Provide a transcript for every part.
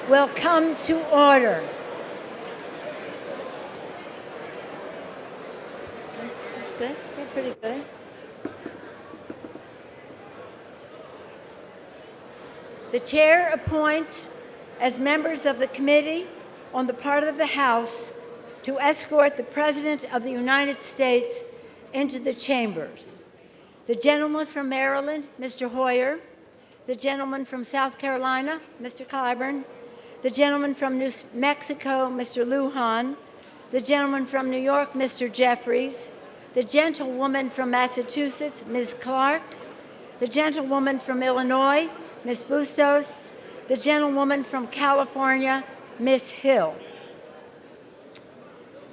Will come to order. That's good. We're pretty good. The chair appoints as members of the committee on the part of the House to escort the President of the United States into the chambers. The gentleman from Maryland, Mr. Hoyer. The gentleman from South Carolina, Mr. Clyburn. The gentleman from New Mexico, Mr. Lujan. The gentleman from New York, Mr. Jeffries. The gentlewoman from Massachusetts, Ms. Clark. The gentlewoman from Illinois, Ms. Bustos. The gentlewoman from California, Ms. Hill.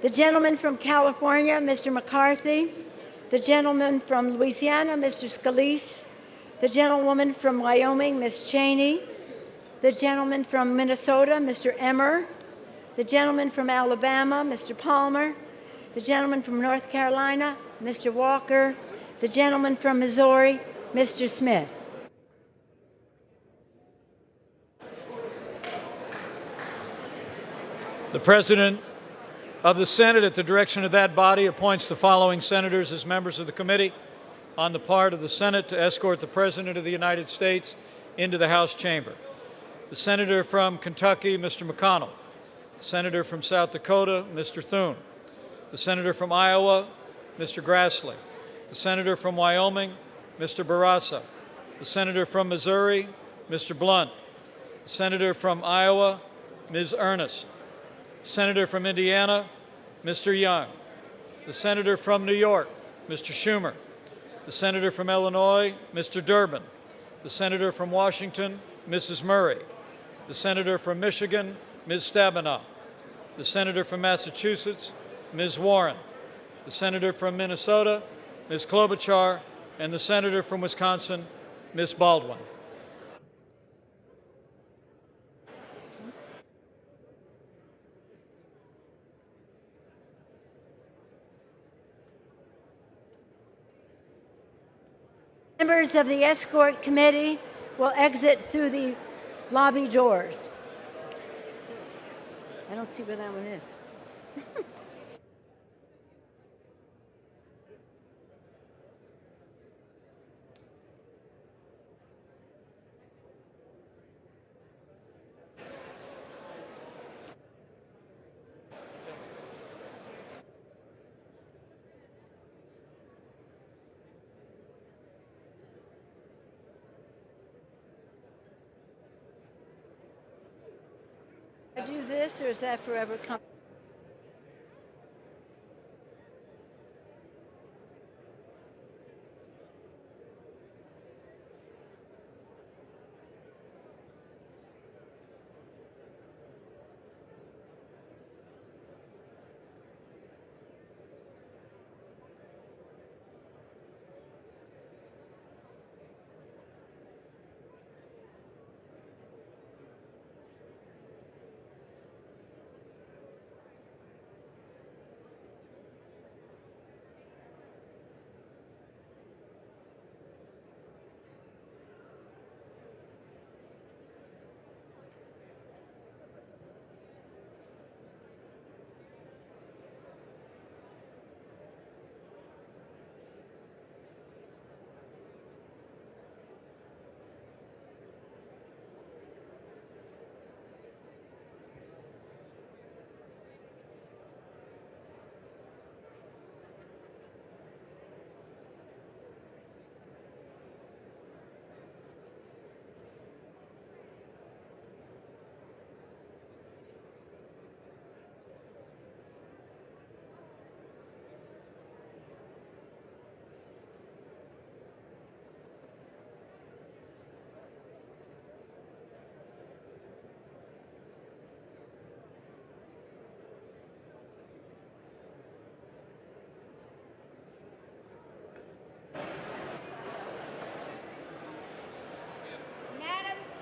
The gentleman from California, Mr. McCarthy. The gentleman from Louisiana, Mr. Scalise. The gentlewoman from Wyoming, Ms. Cheney. The gentleman from Minnesota, Mr. Emmer. The gentleman from Alabama, Mr. Palmer. The gentleman from North Carolina, Mr. Walker. The gentleman from Missouri, Mr. Smith. The President of the Senate, at the direction of that body, appoints the following senators as members of the committee on the part of the Senate to escort the President of the United States into the House chamber. The Senator from Kentucky, Mr. McConnell. The Senator from South Dakota, Mr. Thune. The Senator from Iowa, Mr. Grassley. The Senator from Wyoming, Mr. Barraza. The Senator from Missouri, Mr. Blunt. The Senator from Iowa, Ms. Ernest. The Senator from Indiana, Mr. Young. The Senator from New York, Mr. Schumer. The Senator from Illinois, Mr. Durbin. The Senator from Washington, Mrs. Murray. The Senator from Michigan, Ms. Stabenow. The Senator from Massachusetts, Ms. Warren. The Senator from Minnesota, Ms. Klobuchar, and the Senator from Wisconsin, Ms. Baldwin. Members of the escort committee will exit through the lobby doors. I don't see where that one is. Do this, or is that forever coming?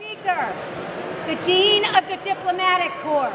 Speaker, the Dean of the Diplomatic Corps.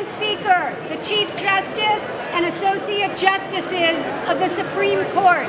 Madam Speaker, the Chief Justice and Associate Justices of the Supreme Court.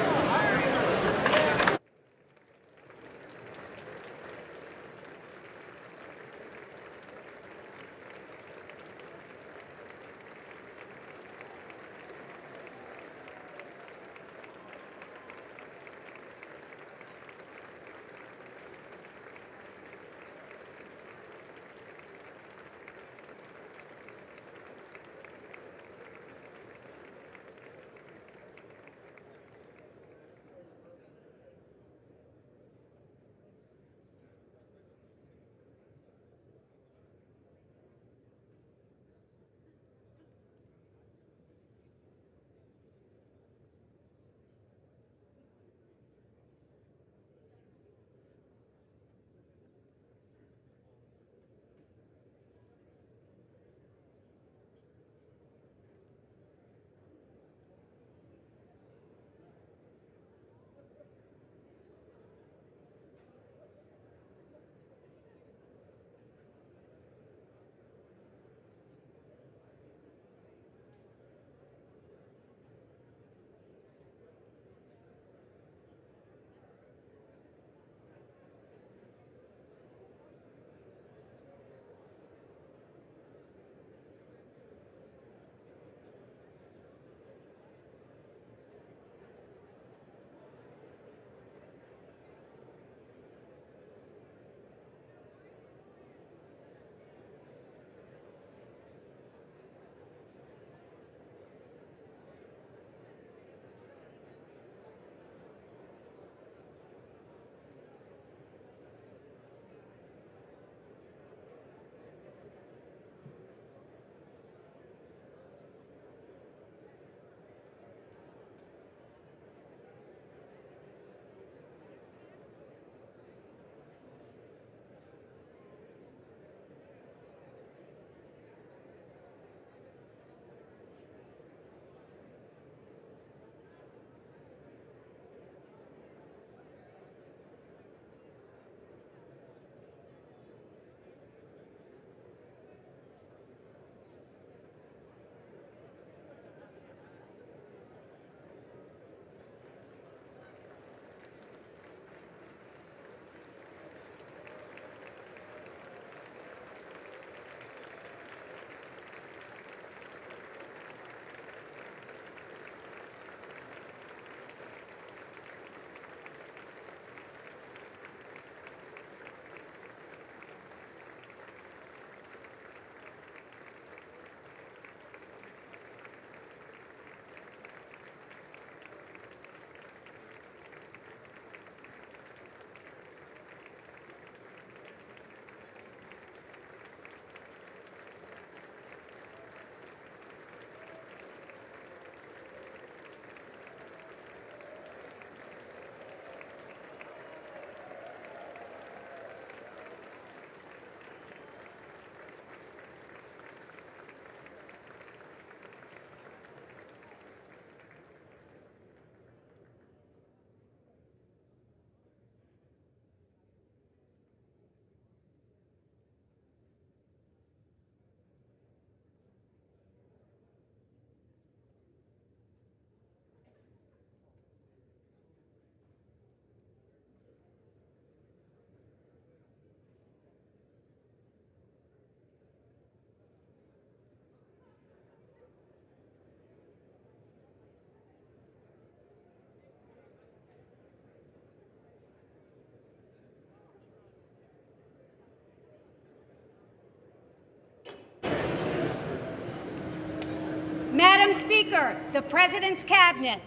Madam Speaker, the President's Cabinet.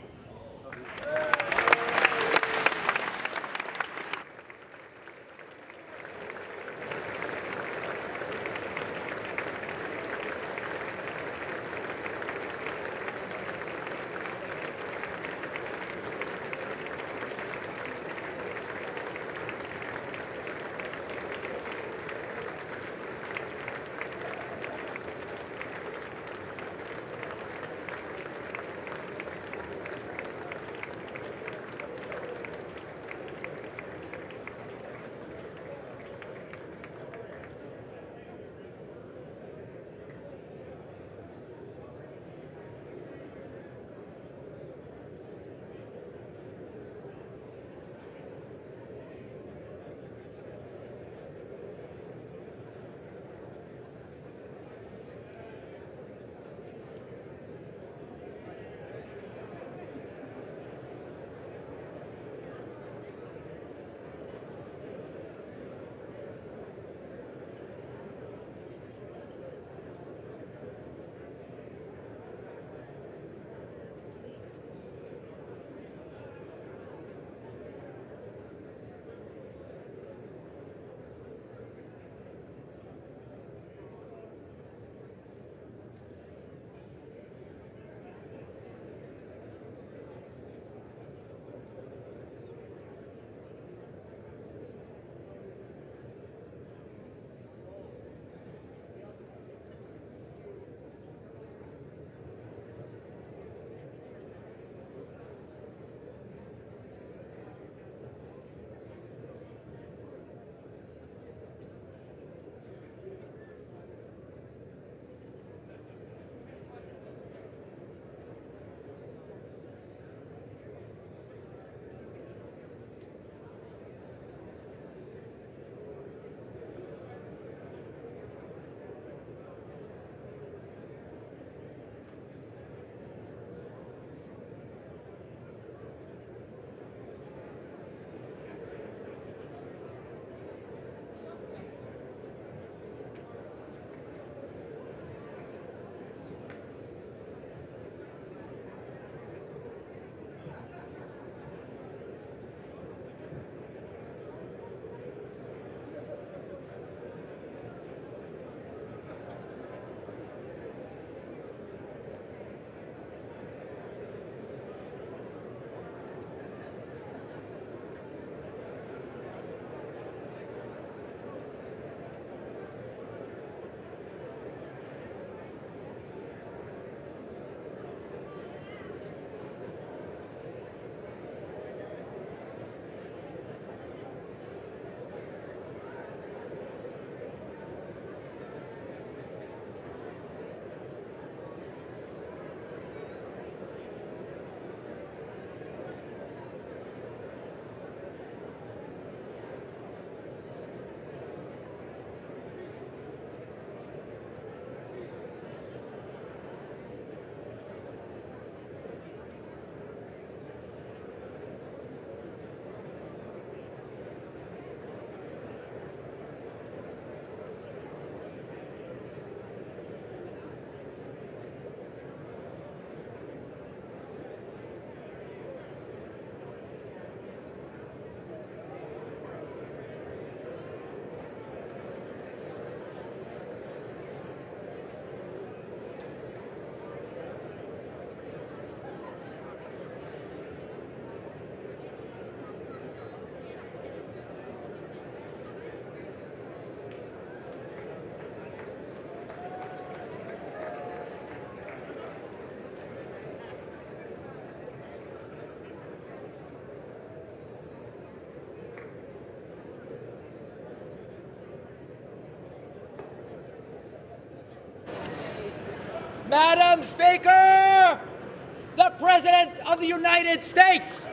Madam Speaker, the President of the United States.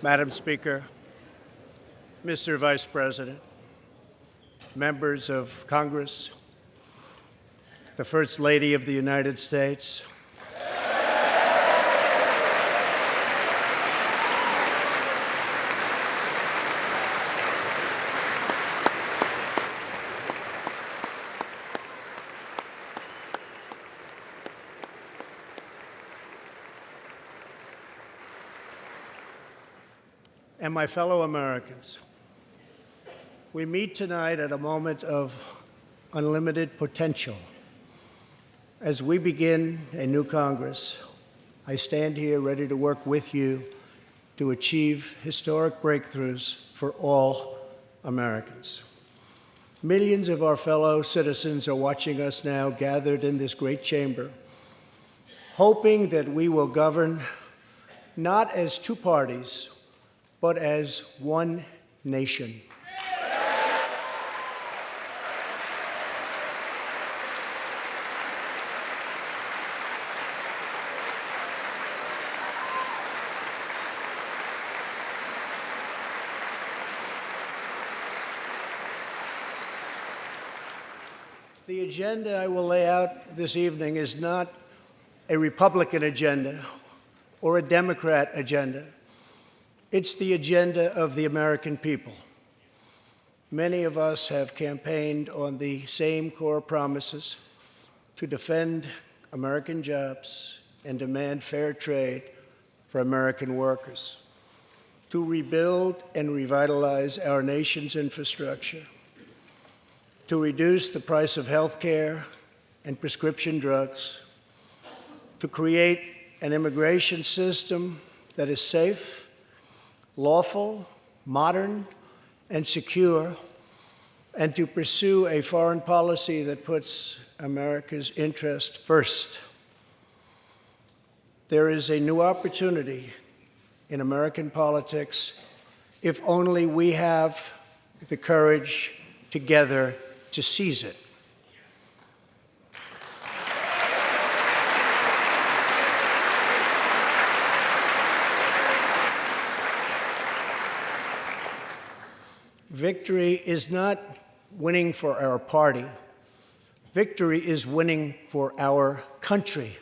Madam Speaker, Mr. Vice President, members of Congress, the First Lady of the United States, and my fellow Americans. We meet tonight at a moment of unlimited potential. As we begin a new Congress, I stand here ready to work with you to achieve historic breakthroughs for all Americans. Millions of our fellow citizens are watching us now gathered in this great chamber, hoping that we will govern not as two parties, but as one nation. The agenda I will lay out this evening is not a Republican agenda or a Democrat agenda. It's the agenda of the American people. Many of us have campaigned on the same core promises to defend American jobs and demand fair trade for American workers, to rebuild and revitalize our nation's infrastructure, to reduce the price of health care and prescription drugs, to create an immigration system that is safe, lawful, modern, and secure, and to pursue a foreign policy that puts America's interest first. There is a new opportunity in American politics if only we have the courage together to seize it. Victory is not winning for our party. Victory is winning for our country.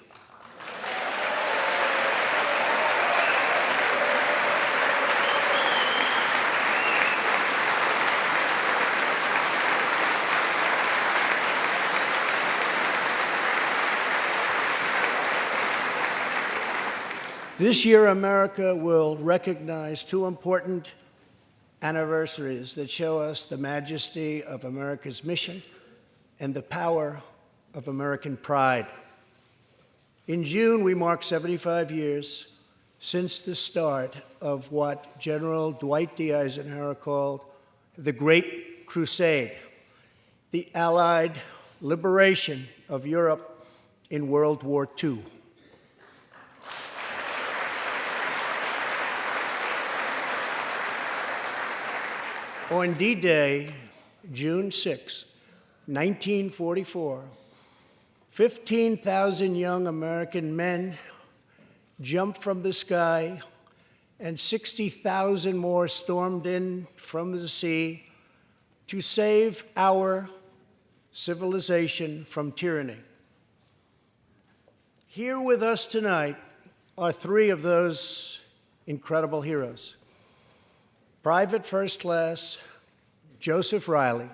This year, America will recognize two important anniversaries that show us the majesty of America's mission and the power of American pride. In June, we mark 75 years since the start of what General Dwight D. Eisenhower called the Great Crusade, the Allied liberation of Europe in World War II. On D-Day, June 6, 1944, 15,000 young American men jumped from the sky and 60,000 more stormed in from the sea to save our civilization from tyranny. Here with us tonight are three of those incredible heroes. Private First Class Joseph Riley,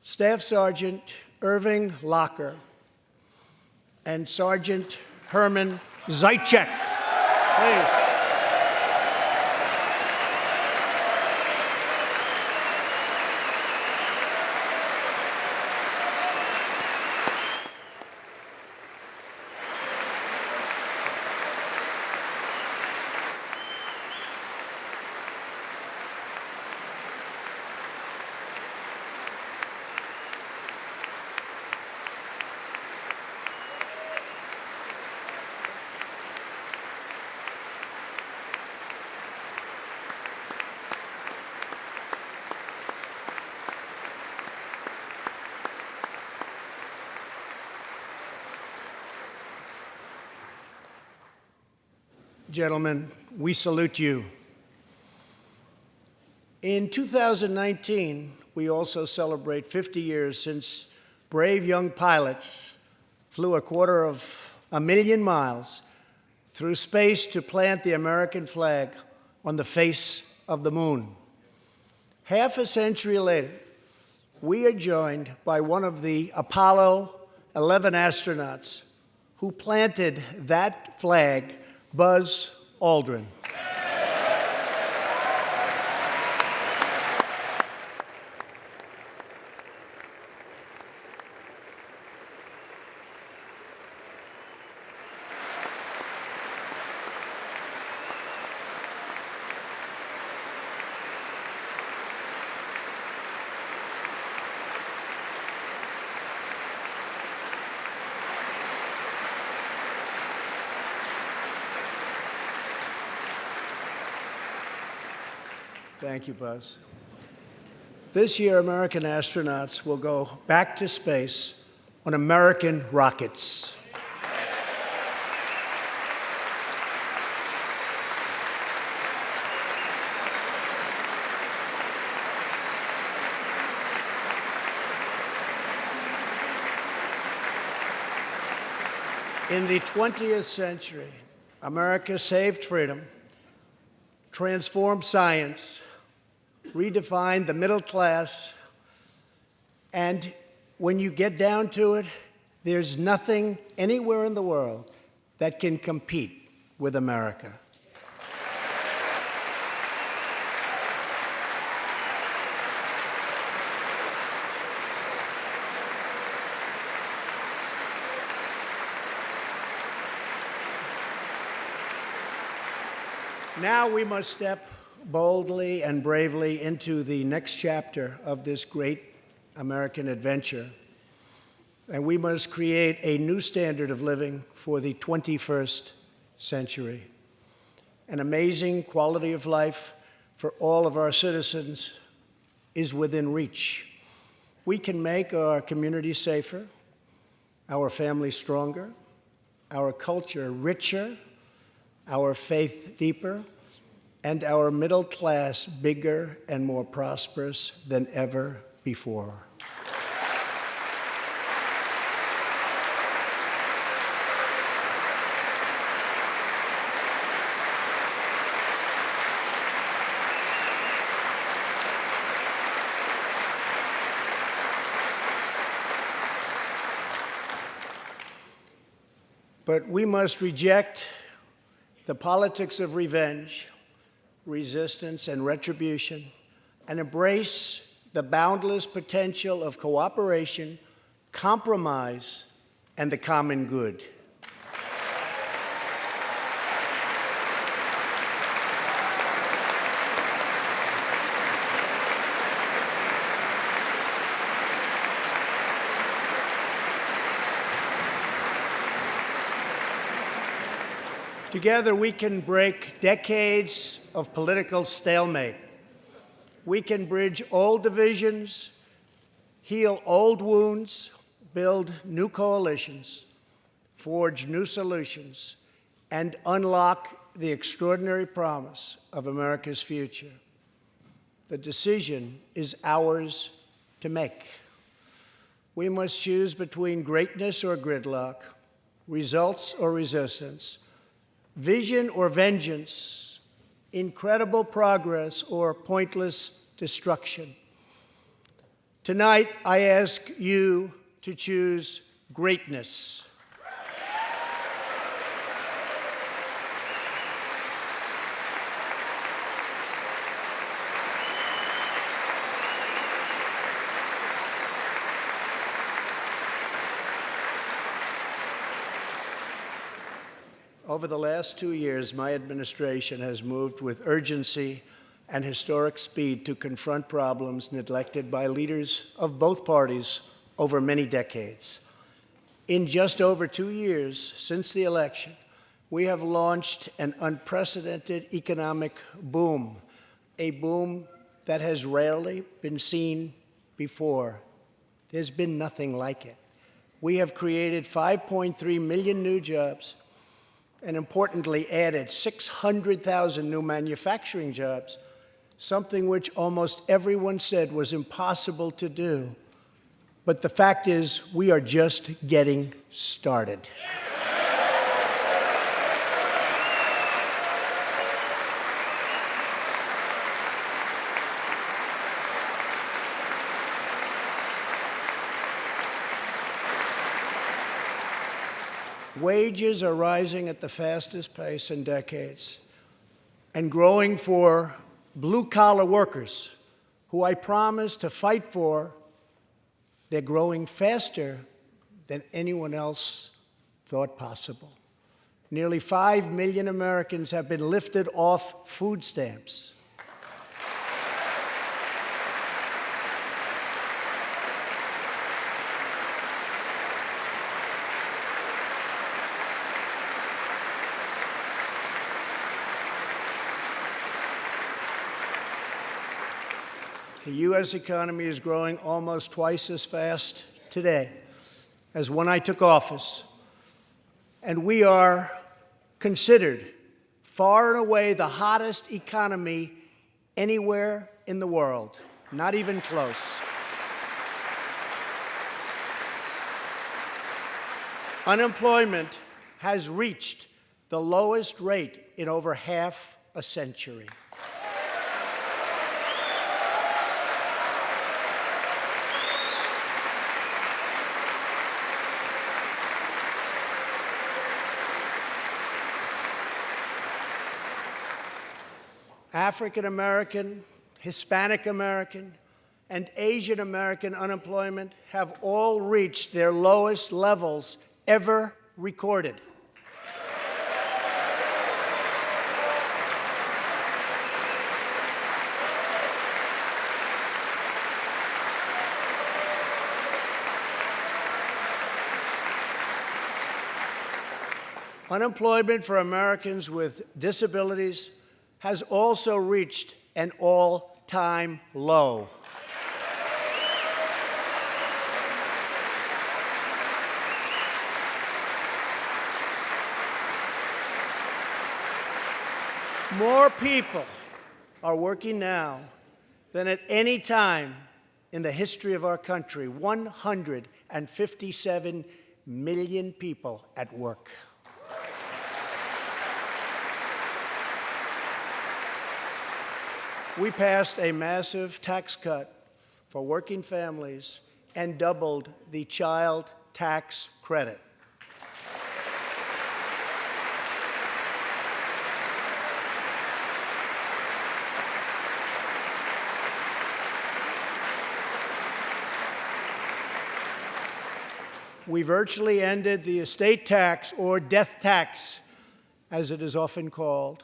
Staff Sergeant Irving Locker, and Sergeant Herman Zaitchik. Please. Gentlemen, we salute you. In 2019, we also celebrate 50 years since brave young pilots flew 250,000 miles through space to plant the American flag on the face of the moon. Half a century later, we are joined by one of the Apollo 11 astronauts who planted that flag, Buzz Aldrin. Thank you, Buzz. This year, American astronauts will go back to space on American rockets. In the 20th century, America saved freedom, transformed science, redefined the middle class, and when you get down to it, there's nothing anywhere in the world that can compete with America. Now we must step boldly and bravely into the next chapter of this great American adventure, and we must create a new standard of living for the 21st century. An amazing quality of life for all of our citizens is within reach. We can make our communities safer, our families stronger, our culture richer, our faith deeper, and our middle class bigger and more prosperous than ever before. But we must reject the politics of revenge, resistance, and retribution, and embrace the boundless potential of cooperation, compromise, and the common good. Together, we can break decades of political stalemate. We can bridge old divisions, heal old wounds, build new coalitions, forge new solutions, and unlock the extraordinary promise of America's future. The decision is ours to make. We must choose between greatness or gridlock, results or resistance, vision or vengeance, incredible progress or pointless destruction. Tonight, I ask you to choose greatness. Over the last 2 years, my administration has moved with urgency and historic speed to confront problems neglected by leaders of both parties over many decades. In just over 2 years since the election, we have launched an unprecedented economic boom, a boom that has rarely been seen before. There's been nothing like it. We have created 5.3 million new jobs, and importantly added 600,000 new manufacturing jobs, something which almost everyone said was impossible to do. But the fact is, we are just getting started. Wages are rising at the fastest pace in decades and growing for blue-collar workers who I promised to fight for. They're growing faster than anyone else thought possible. Nearly 5 million Americans have been lifted off food stamps. The U.S. economy is growing almost twice as fast today as when I took office, and we are considered far and away the hottest economy anywhere in the world, not even close. Unemployment has reached the lowest rate in over half a century. African American, Hispanic American, and Asian American unemployment have all reached their lowest levels ever recorded. Unemployment for Americans with disabilities has also reached an all-time low. More people are working now than at any time in the history of our country. 157 million people at work. We passed a massive tax cut for working families and doubled the child tax credit. We virtually ended the estate tax, or death tax, as it is often called,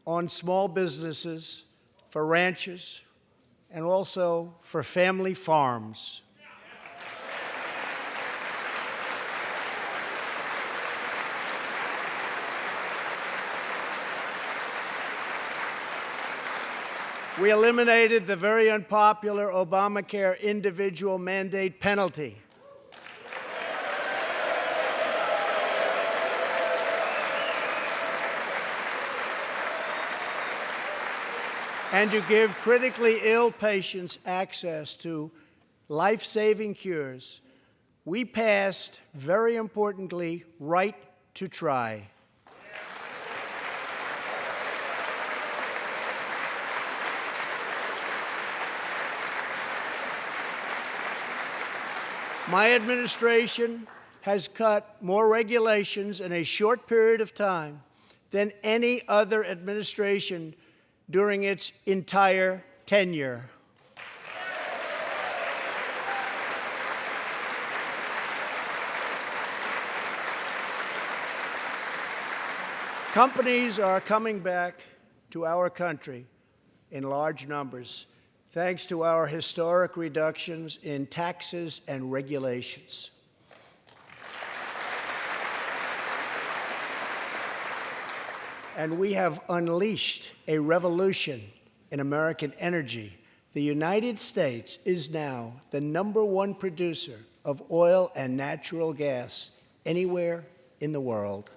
on small businesses, for ranches, and also for family farms. We eliminated the very unpopular Obamacare individual mandate penalty. And to give critically ill patients access to life-saving cures, we passed, very importantly, right to try. My administration has cut more regulations in a short period of time than any other administration during its entire tenure. Companies are coming back to our country in large numbers, thanks to our historic reductions in taxes and regulations. And we have unleashed a revolution in American energy. The United States is now the #1 producer of oil and natural gas anywhere in the world.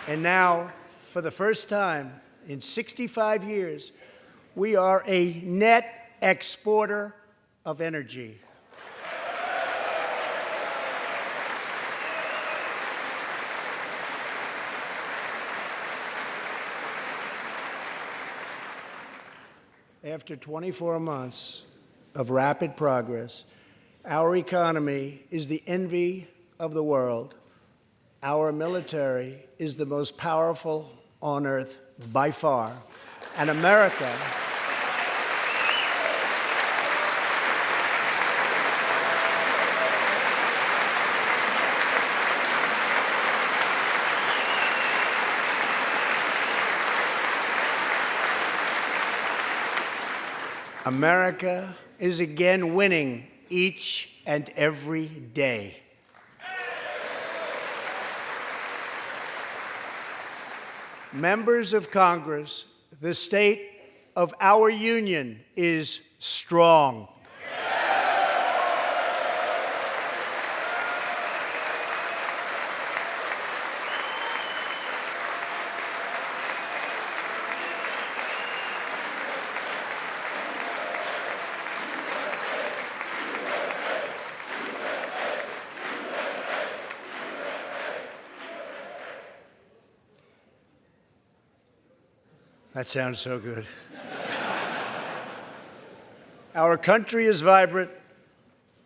And now, for the first time in 65 years, we are a net exporter of energy. After 24 months of rapid progress, our economy is the envy of the world. Our military is the most powerful on earth by far. And America America is again winning each and every day. Members of Congress, the state of our union is strong. That sounds so good. Our country is vibrant,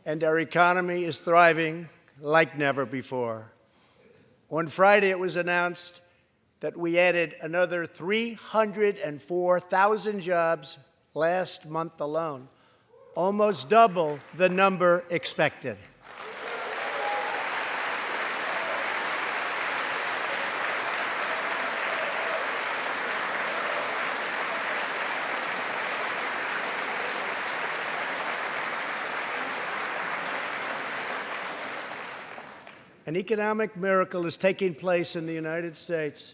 and our economy is thriving like never before. On Friday, it was announced that we added another 304,000 jobs last month alone, almost double the number expected. An economic miracle is taking place in the United States,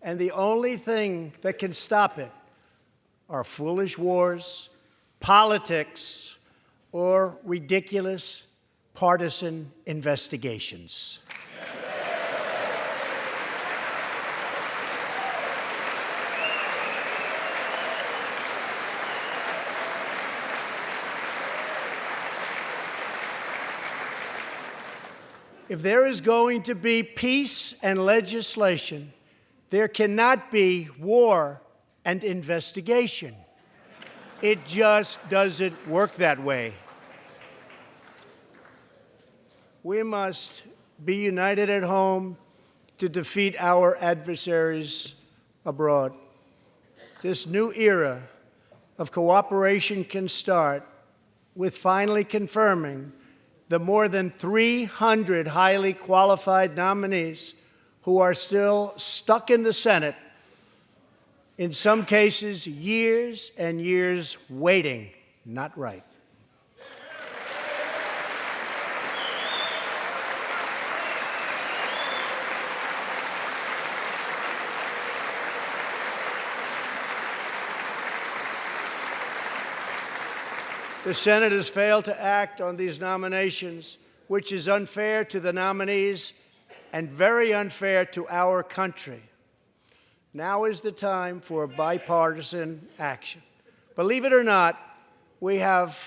and the only thing that can stop it are foolish wars, politics, or ridiculous partisan investigations. If there is going to be peace and legislation, there cannot be war and investigation. It just doesn't work that way. We must be united at home to defeat our adversaries abroad. This new era of cooperation can start with finally confirming the more than 300 highly qualified nominees who are still stuck in the Senate, in some cases years and years waiting. Not right. The Senate has failed to act on these nominations, which is unfair to the nominees and very unfair to our country. Now is the time for bipartisan action. Believe it or not, we have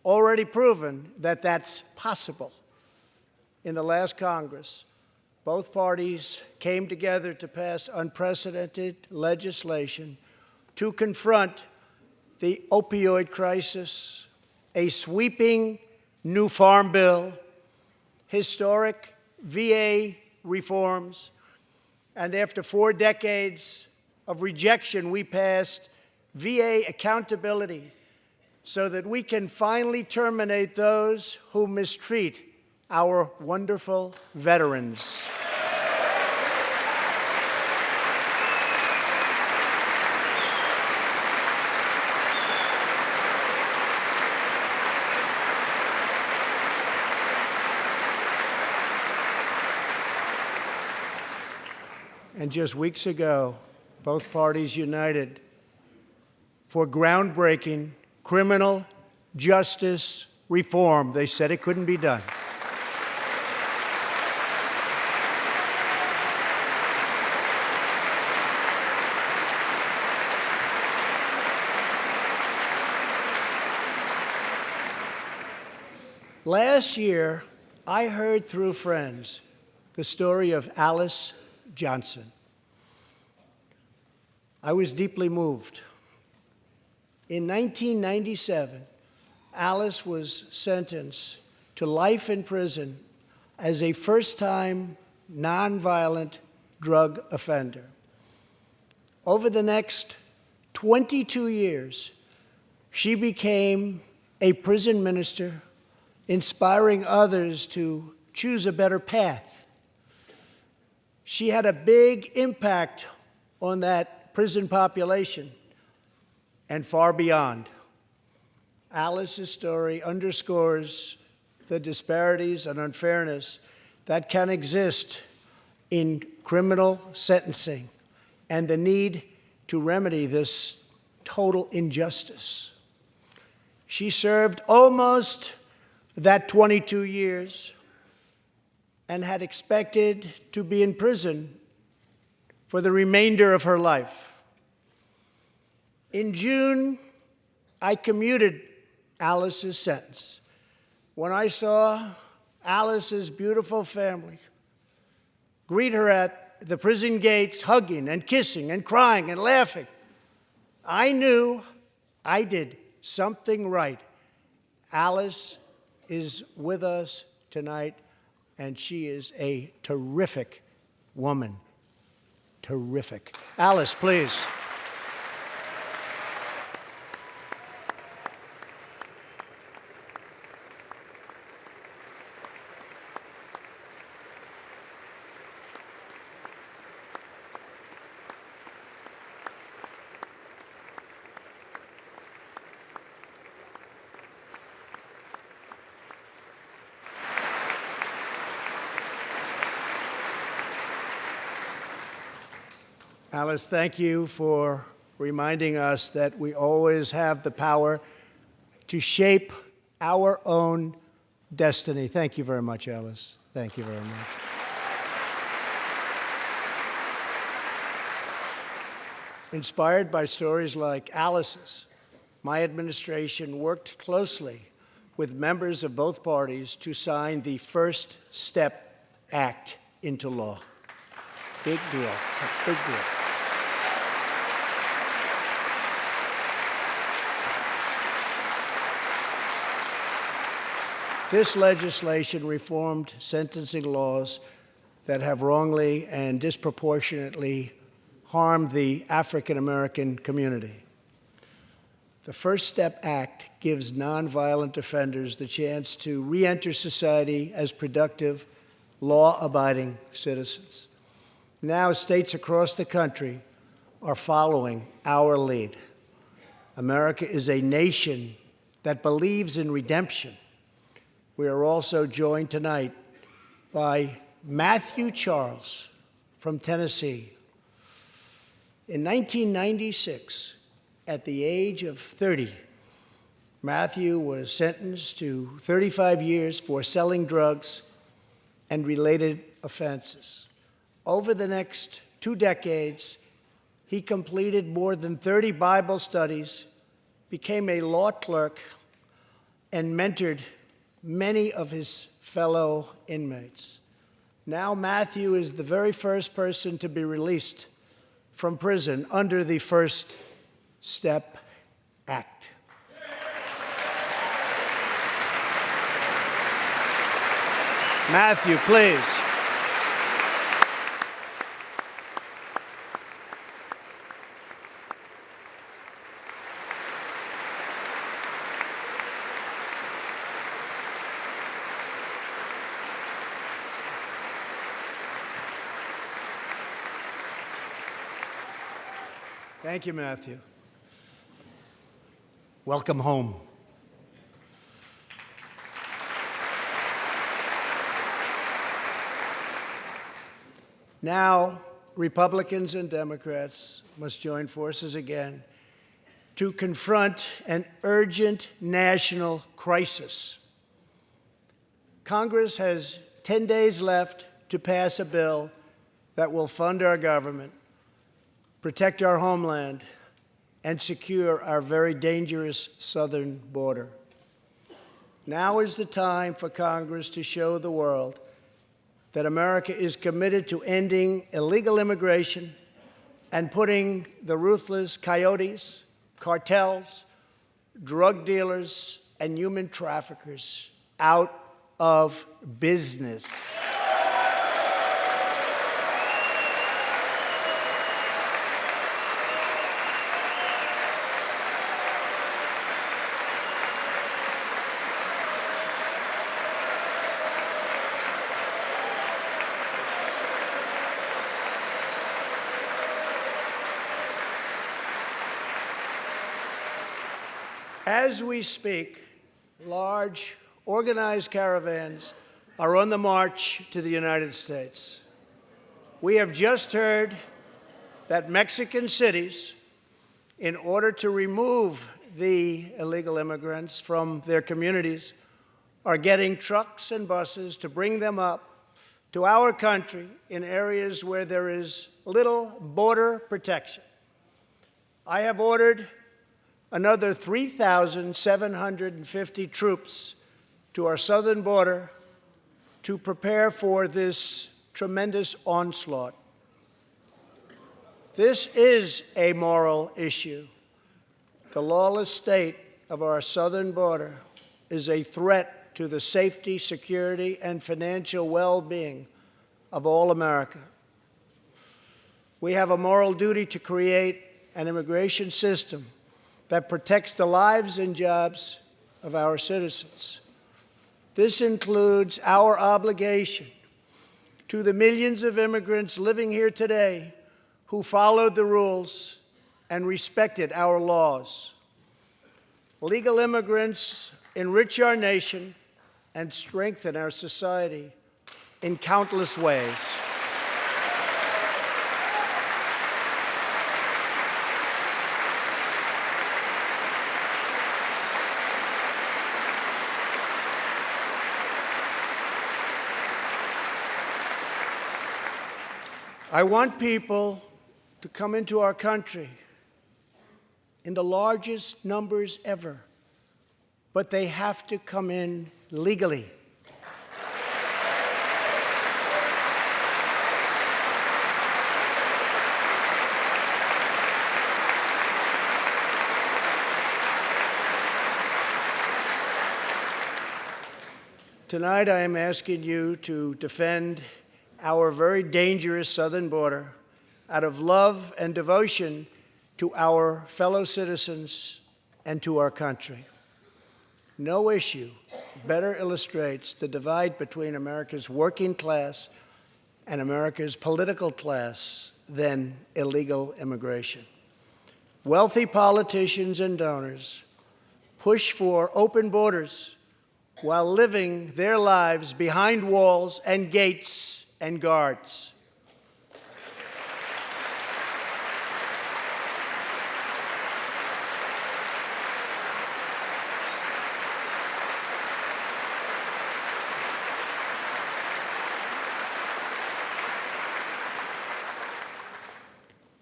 already proven that that's possible. In the last Congress, both parties came together to pass unprecedented legislation to confront the opioid crisis, a sweeping new farm bill, historic VA reforms, and after 4 decades of rejection, we passed VA accountability so that we can finally terminate those who mistreat our wonderful veterans. And just weeks ago, both parties united for groundbreaking criminal justice reform. They said it couldn't be done. Last year, I heard through friends the story of Alice Johnson. I was deeply moved. In 1997, Alice was sentenced to life in prison as a first-time nonviolent drug offender. Over the next 22 years, she became a prison minister, inspiring others to choose a better path. She had a big impact on that prison population and far beyond. Alice's story underscores the disparities and unfairness that can exist in criminal sentencing and the need to remedy this total injustice. She served almost that 22 years and had expected to be in prison for the remainder of her life. In June, I commuted Alice's sentence. When I saw Alice's beautiful family greet her at the prison gates, hugging and kissing and crying and laughing, I knew I did something right. Alice is with us tonight, and she is a terrific woman. Terrific. Alice, please. Alice, thank you for reminding us that we always have the power to shape our own destiny. Thank you very much, Alice. Thank you very much. Inspired by stories like Alice's, my administration worked closely with members of both parties to sign the First Step Act into law. Big deal. It's a big deal. This legislation reformed sentencing laws that have wrongly and disproportionately harmed the African American community. The First Step Act gives nonviolent offenders the chance to re-enter society as productive, law-abiding citizens. Now, states across the country are following our lead. America is a nation that believes in redemption. We are also joined tonight by Matthew Charles from Tennessee. In 1996, at the age of 30, Matthew was sentenced to 35 years for selling drugs and related offenses. Over the next 2 decades, he completed more than 30 Bible studies, became a law clerk, and mentored many of his fellow inmates. Now Matthew is the very first person to be released from prison under the First Step Act. Matthew, please. Thank you, Matthew. Welcome home. Now, Republicans and Democrats must join forces again to confront an urgent national crisis. Congress has 10 days left to pass a bill that will fund our government, protect our homeland, and secure our very dangerous southern border. Now is the time for Congress to show the world that America is committed to ending illegal immigration and putting the ruthless coyotes, cartels, drug dealers, and human traffickers out of business. As we speak, large, organized caravans are on the march to the United States. We have just heard that Mexican cities, in order to remove the illegal immigrants from their communities, are getting trucks and buses to bring them up to our country in areas where there is little border protection. I have ordered another 3,750 troops to our southern border to prepare for this tremendous onslaught. This is a moral issue. The lawless state of our southern border is a threat to the safety, security, and financial well-being of all America. We have a moral duty to create an immigration system that protects the lives and jobs of our citizens. This includes our obligation to the millions of immigrants living here today who followed the rules and respected our laws. Legal immigrants enrich our nation and strengthen our society in countless ways. I want people to come into our country in the largest numbers ever, but they have to come in legally. Tonight, I am asking you to defend our very dangerous southern border out of love and devotion to our fellow citizens and to our country. No issue better illustrates the divide between America's working class and America's political class than illegal immigration. Wealthy politicians and donors push for open borders while living their lives behind walls and gates and guards.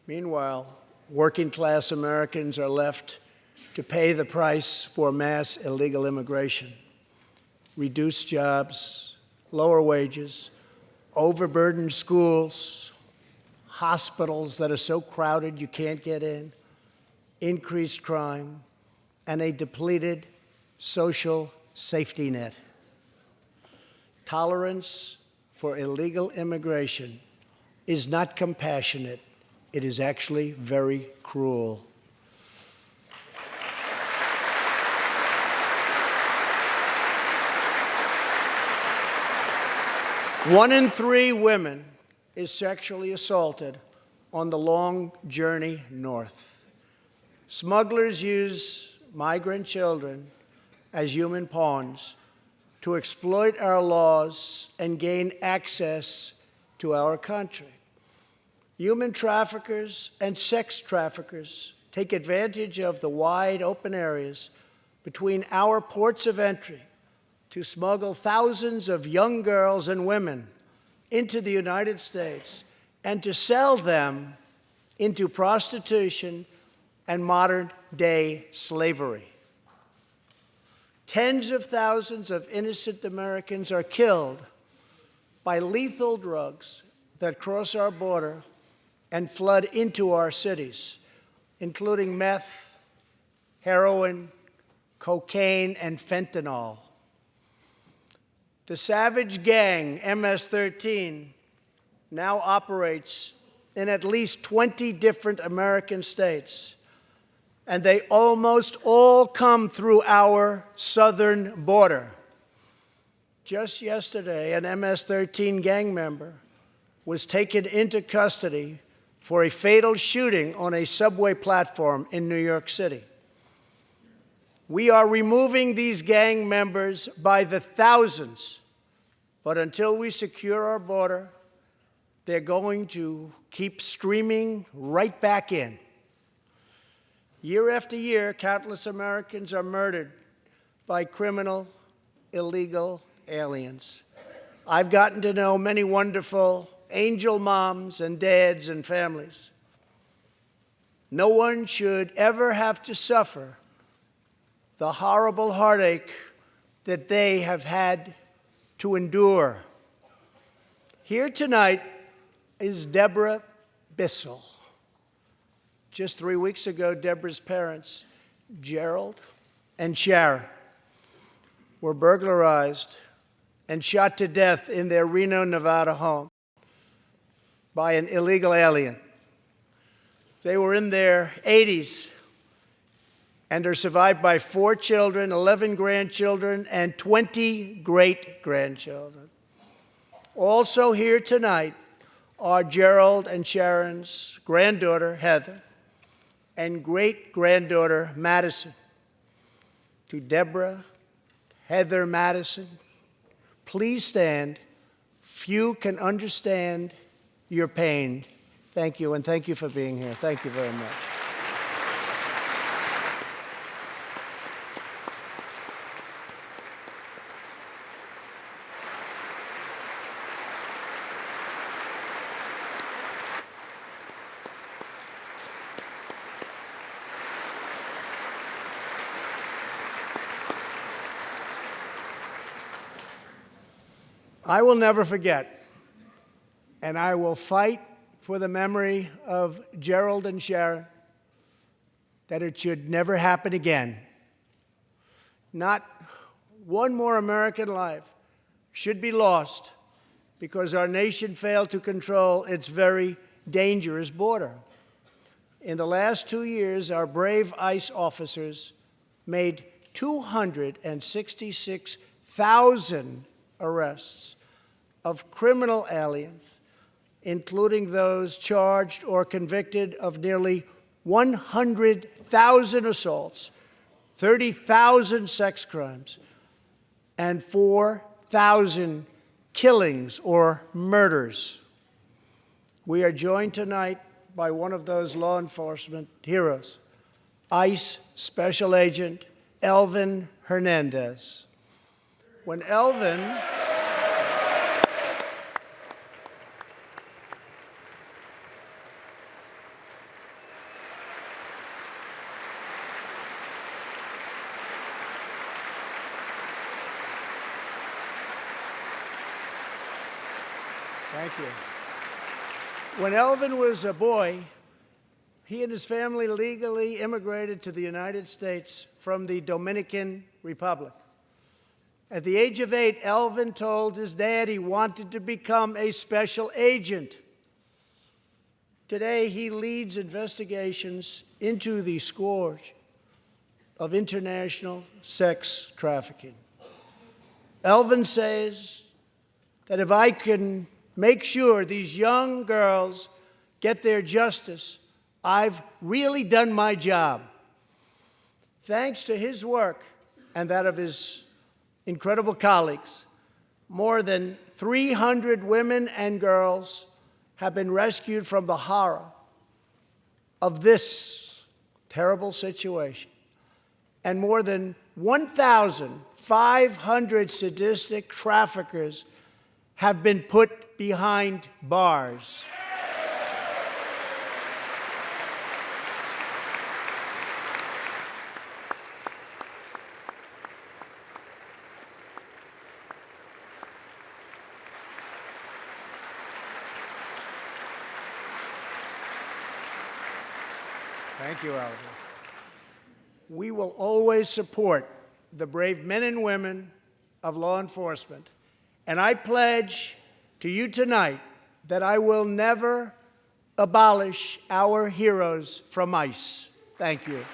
Meanwhile, working-class Americans are left to pay the price for mass illegal immigration. Reduced jobs, lower wages, overburdened schools, hospitals that are so crowded you can't get in, increased crime, and a depleted social safety net. Tolerance for illegal immigration is not compassionate. It is actually very cruel. One in 3 women is sexually assaulted on the long journey north. Smugglers use migrant children as human pawns to exploit our laws and gain access to our country. Human traffickers and sex traffickers take advantage of the wide open areas between our ports of entry to smuggle thousands of young girls and women into the United States and to sell them into prostitution and modern-day slavery. Tens of thousands of innocent Americans are killed by lethal drugs that cross our border and flood into our cities, including meth, heroin, cocaine, and fentanyl. The savage gang, MS-13, now operates in at least 20 different American states, and they almost all come through our southern border. Just yesterday, an MS-13 gang member was taken into custody for a fatal shooting on a subway platform in New York City. We are removing these gang members by the thousands, but until we secure our border, they're going to keep streaming right back in. Year after year, countless Americans are murdered by criminal, illegal aliens. I've gotten to know many wonderful angel moms and dads and families. No one should ever have to suffer the horrible heartache that they have had to endure. Here tonight is Deborah Bissell. Just 3 weeks ago, Deborah's parents, Gerald and Sharon, were burglarized and shot to death in their Reno, Nevada home by an illegal alien. They were in their 80s and are survived by 4 children, 11 grandchildren, and 20 great-grandchildren. Also here tonight are Gerald and Sharon's granddaughter, Heather, and great-granddaughter, Madison. To Deborah, Heather, Madison, please stand. Few can understand your pain. Thank you, and thank you for being here. Thank you very much. I will never forget, and I will fight for the memory of Gerald and Sharon, that it should never happen again. Not one more American life should be lost because our nation failed to control its very dangerous border. In the last 2 years, our brave ICE officers made 266,000 arrests of criminal aliens, including those charged or convicted of nearly 100,000 assaults, 30,000 sex crimes, and 4,000 killings or murders. We are joined tonight by one of those law enforcement heroes, ICE Special Agent Elvin Hernandez. When Elvin Thank you. When Elvin was a boy, he and his family legally immigrated to the United States from the Dominican Republic. At the age of 8, Elvin told his dad he wanted to become a special agent. Today, he leads investigations into the scourge of international sex trafficking. Elvin says that if I can make sure these young girls get their justice, I've really done my job. Thanks to his work and that of his incredible colleagues, more than 300 women and girls have been rescued from the horror of this terrible situation. And more than 1,500 sadistic traffickers have been put behind bars. Thank you, Elvin. We will always support the brave men and women of law enforcement, and I pledge to you tonight that I will never abolish our heroes from ICE. Thank you.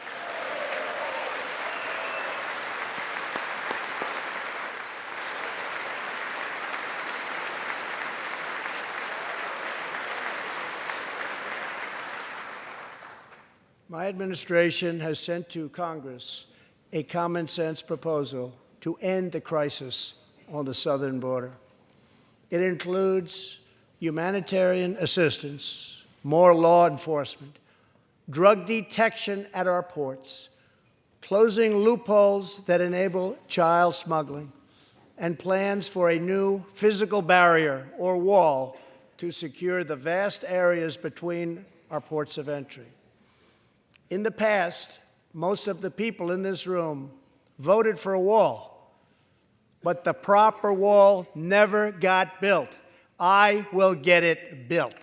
My administration has sent to Congress a common-sense proposal to end the crisis on the southern border. It includes humanitarian assistance, more law enforcement, drug detection at our ports, closing loopholes that enable child smuggling, and plans for a new physical barrier or wall to secure the vast areas between our ports of entry. In the past, most of the people in this room voted for a wall, but the proper wall never got built. I will get it built.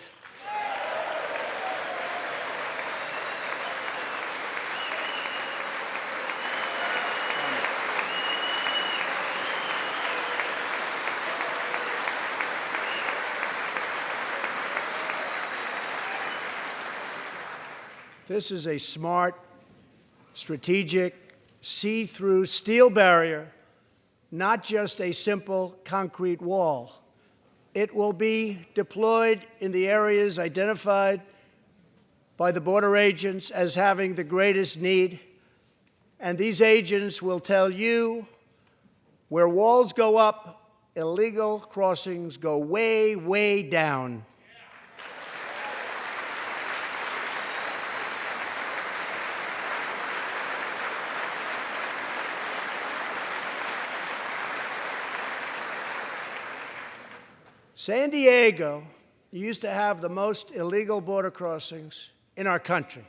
This is a smart, strategic, see-through steel barrier, not just a simple concrete wall. It will be deployed in the areas identified by the border agents as having the greatest need, and these agents will tell you where walls go up, illegal crossings go way, way down. San Diego used to have the most illegal border crossings in our country.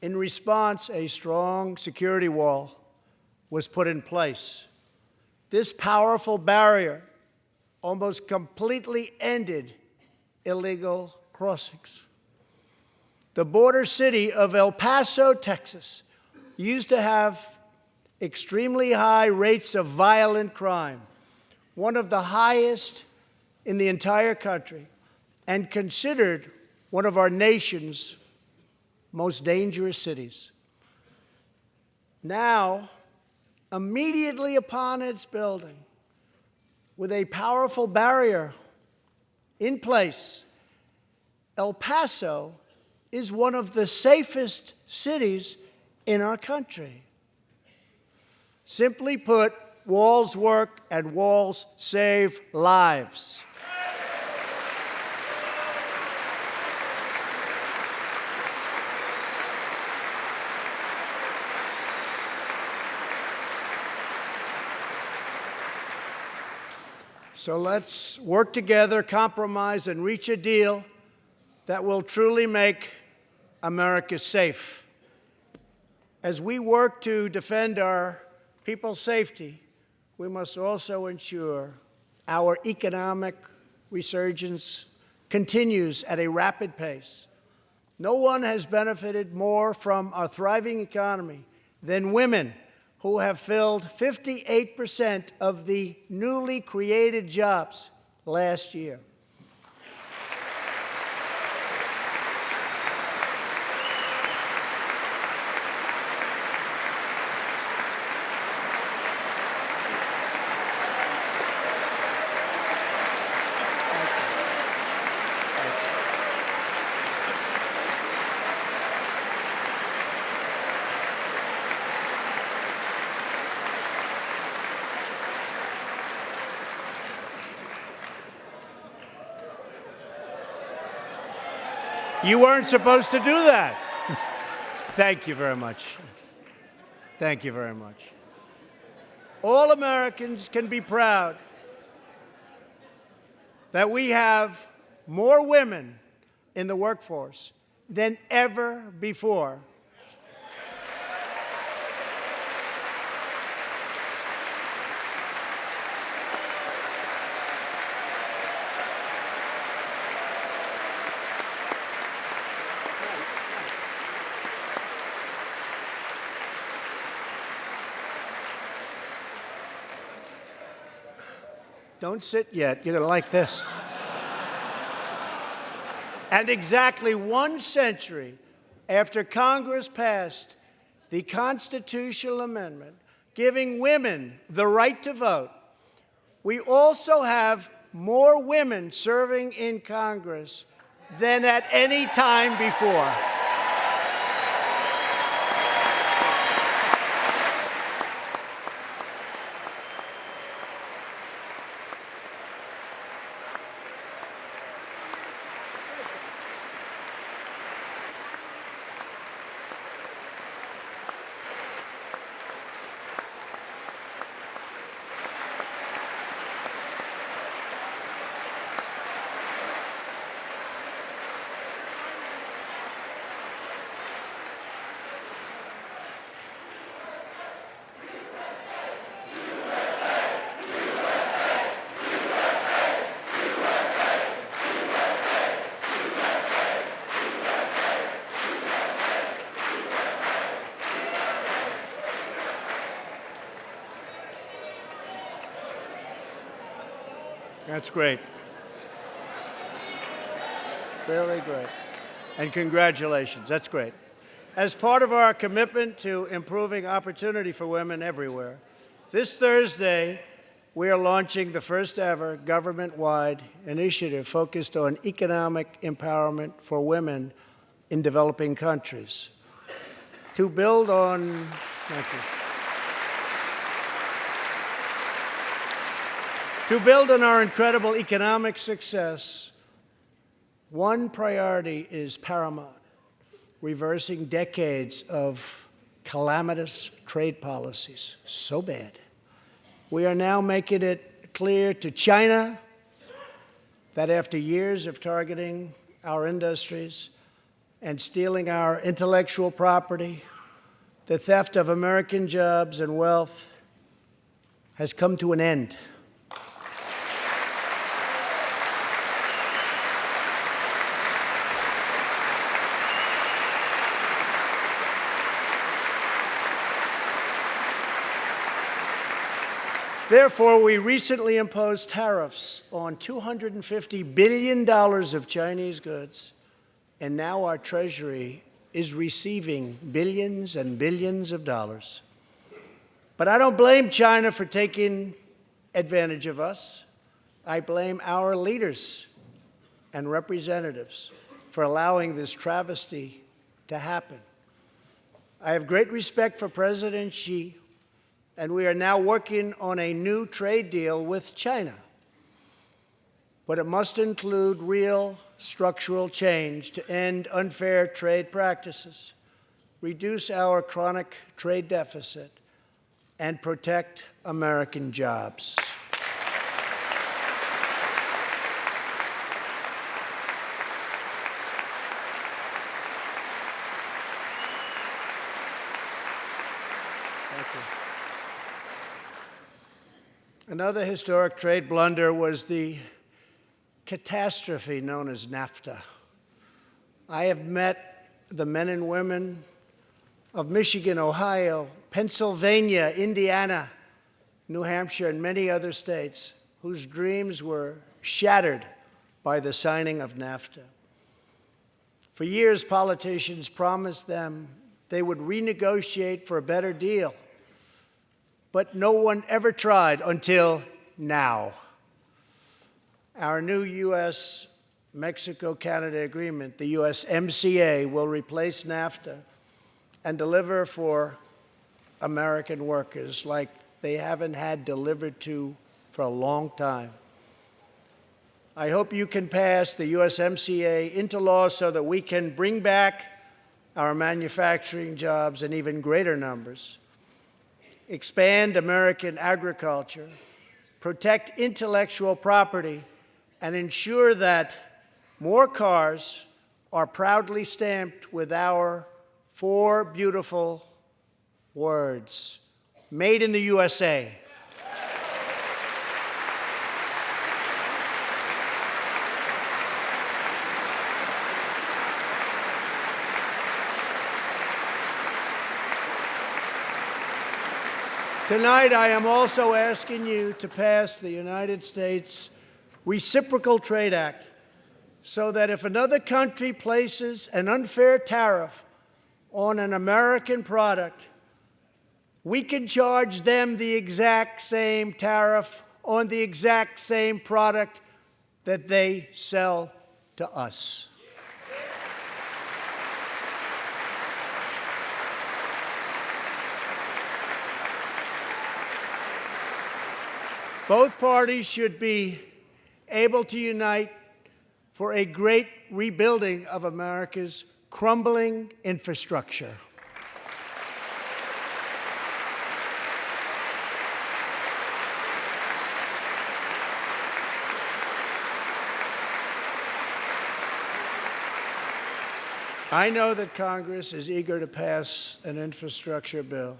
In response, a strong security wall was put in place. This powerful barrier almost completely ended illegal crossings. The border city of El Paso, Texas, used to have extremely high rates of violent crime, one of the highest in the entire country, and considered one of our nation's most dangerous cities. Now, immediately upon its building, with a powerful barrier in place, El Paso is one of the safest cities in our country. Simply put, walls work and walls save lives. So let's work together, compromise, and reach a deal that will truly make America safe. As we work to defend our people's safety, we must also ensure our economic resurgence continues at a rapid pace. No one has benefited more from our thriving economy than women, who have filled 58% of the newly created jobs last year. You weren't supposed to do that. Thank you very much. Thank you very much. All Americans can be proud that we have more women in the workforce than ever before. Don't sit yet. You're going to like this. And exactly 1 century after Congress passed the constitutional amendment giving women the right to vote, we also have more women serving in Congress than at any time before. That's great. Really great. And congratulations. That's great. As part of our commitment to improving opportunity for women everywhere, this Thursday, we are launching the first ever government-wide initiative focused on economic empowerment for women in developing countries. To build on, thank you. To build on our incredible economic success, one priority is paramount: reversing decades of calamitous trade policies. So bad. We are now making it clear to China that after years of targeting our industries and stealing our intellectual property, the theft of American jobs and wealth has come to an end. Therefore, we recently imposed tariffs on $250 billion of Chinese goods, and now our Treasury is receiving billions and billions of dollars. But I don't blame China for taking advantage of us. I blame our leaders and representatives for allowing this travesty to happen. I have great respect for President Xi, and we are now working on a new trade deal with China. But it must include real structural change to end unfair trade practices, reduce our chronic trade deficit, and protect American jobs. Thank you. Another historic trade blunder was the catastrophe known as Nafta. I have met the men and women of Michigan, Ohio, Pennsylvania, Indiana, New Hampshire, and many other states whose dreams were shattered by the signing of Nafta. For years, politicians promised them they would renegotiate for a better deal, but no one ever tried until now. Our new U.S.-Mexico-Canada agreement, the USMCA, will replace Nafta and deliver for American workers like they haven't had delivered to for a long time. I hope you can pass the USMCA into law so that we can bring back our manufacturing jobs in even greater numbers, expand American agriculture, protect intellectual property, and ensure that more cars are proudly stamped with our 4 beautiful words, made in the USA. Tonight, I am also asking you to pass the United States Reciprocal Trade Act so that if another country places an unfair tariff on an American product, we can charge them the exact same tariff on the exact same product that they sell to us. Both parties should be able to unite for a great rebuilding of America's crumbling infrastructure. I know that Congress is eager to pass an infrastructure bill,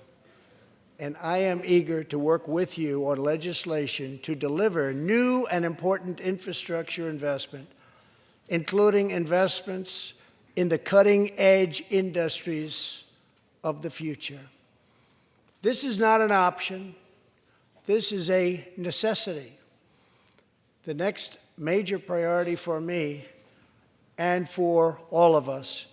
and I am eager to work with you on legislation to deliver new and important infrastructure investment, including investments in the cutting-edge industries of the future. This is not an option. This is a necessity. The next major priority for me and for all of us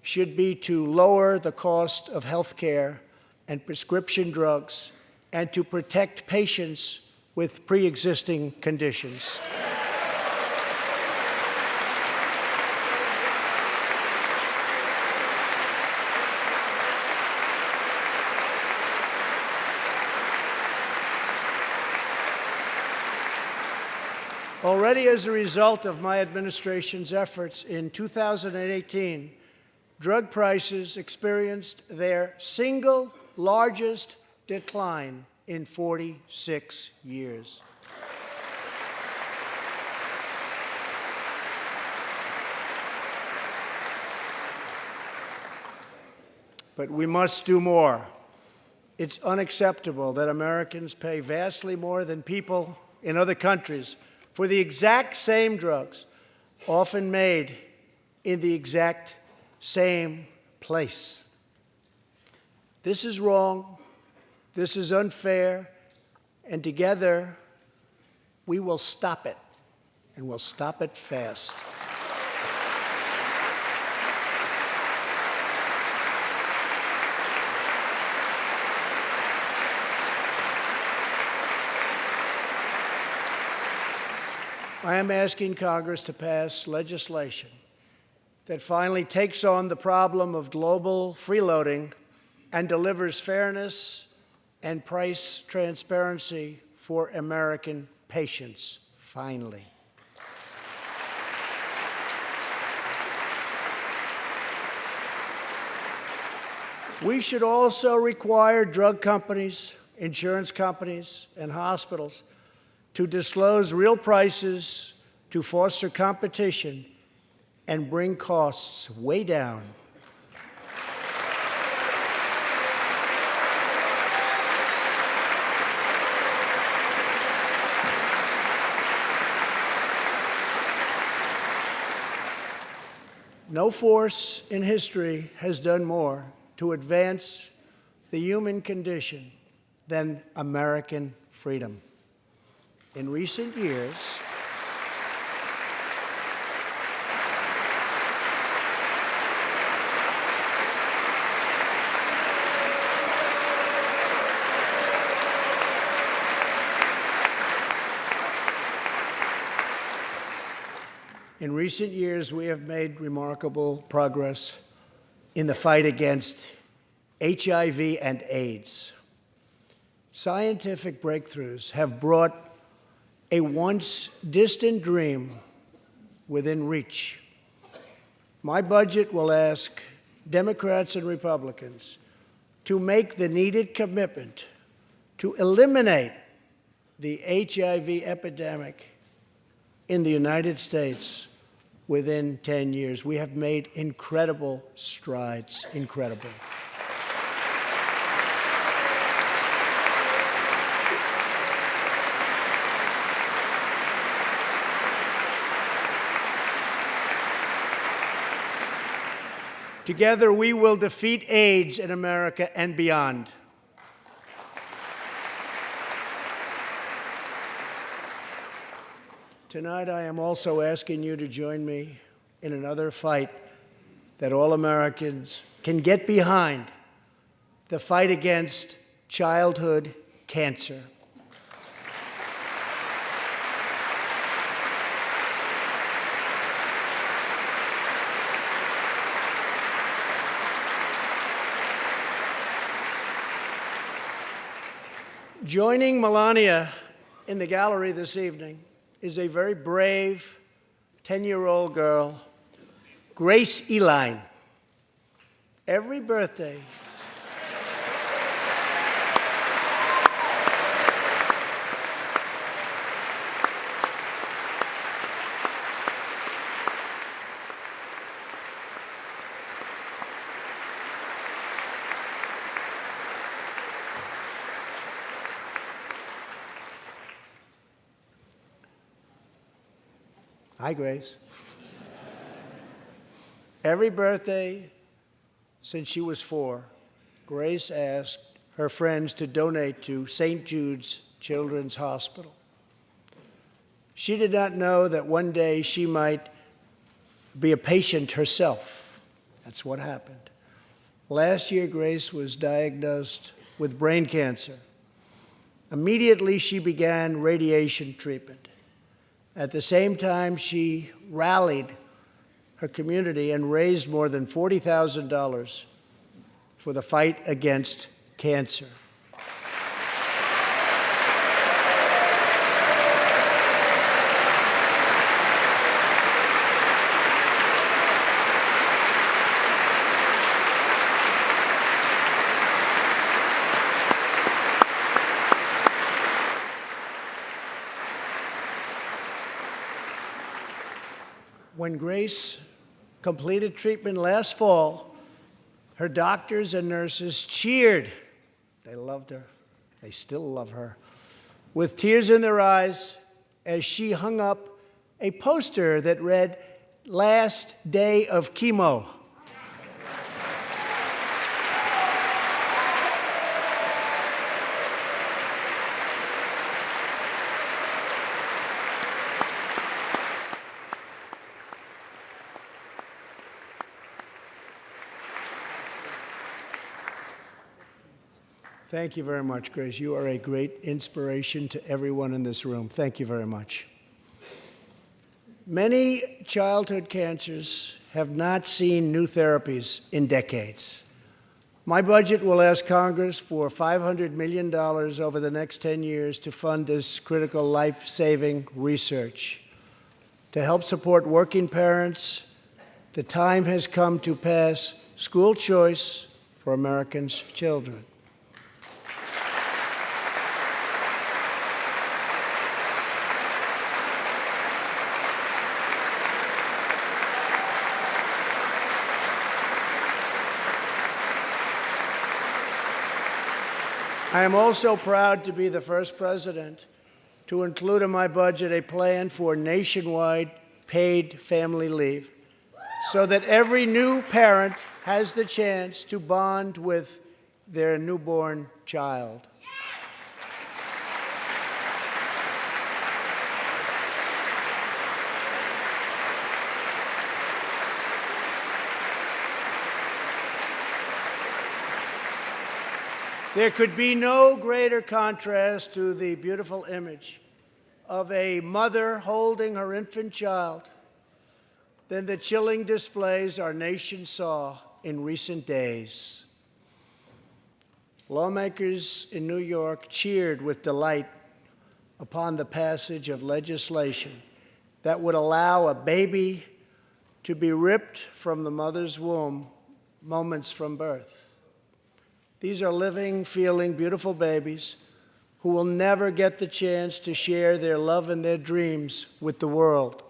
should be to lower the cost of health care and prescription drugs and to protect patients with pre-existing conditions. Already as a result of my administration's efforts in 2018, drug prices experienced their single largest decline in 46 years. But we must do more. It's unacceptable that Americans pay vastly more than people in other countries for the exact same drugs, often made in the exact same place. This is wrong, this is unfair, and together we will stop it, and we'll stop it fast. I am asking Congress to pass legislation that finally takes on the problem of global freeloading and delivers fairness and price transparency for American patients, finally. We should also require drug companies, insurance companies, and hospitals to disclose real prices to foster competition and bring costs way down. No force in history has done more to advance the human condition than American freedom. In recent years, we have made remarkable progress in the fight against HIV and AIDS. Scientific breakthroughs have brought a once distant dream within reach. My budget will ask Democrats and Republicans to make the needed commitment to eliminate the HIV epidemic in the United States within 10 years. We have made incredible strides, incredible. Together, we will defeat AIDS in America and beyond. Tonight, I am also asking you to join me in another fight that all Americans can get behind, the fight against childhood cancer. Joining Melania in the gallery this evening is a very brave 10-year-old girl, Grace Eline. Every birthday, hi, Grace. Every birthday since she was 4, Grace asked her friends to donate to St. Jude's Children's Hospital. She did not know that one day she might be a patient herself. That's what happened. Last year, Grace was diagnosed with brain cancer. Immediately, she began radiation treatment. At the same time, she rallied her community and raised more than $40,000 for the fight against cancer. When Grace completed treatment last fall, her doctors and nurses cheered. They loved her. They still love her. With tears in their eyes as she hung up a poster that read, "Last day of chemo." Thank you very much, Grace. You are a great inspiration to everyone in this room. Thank you very much. Many childhood cancers have not seen new therapies in decades. My budget will ask Congress for $500 million over the next 10 years to fund this critical life-saving research. To help support working parents, the time has come to pass school choice for Americans' children. I am also proud to be the first president to include in my budget a plan for nationwide paid family leave so that every new parent has the chance to bond with their newborn child. There could be no greater contrast to the beautiful image of a mother holding her infant child than the chilling displays our nation saw in recent days. Lawmakers in New York cheered with delight upon the passage of legislation that would allow a baby to be ripped from the mother's womb moments from birth. These are living, feeling, beautiful babies who will never get the chance to share their love and their dreams with the world.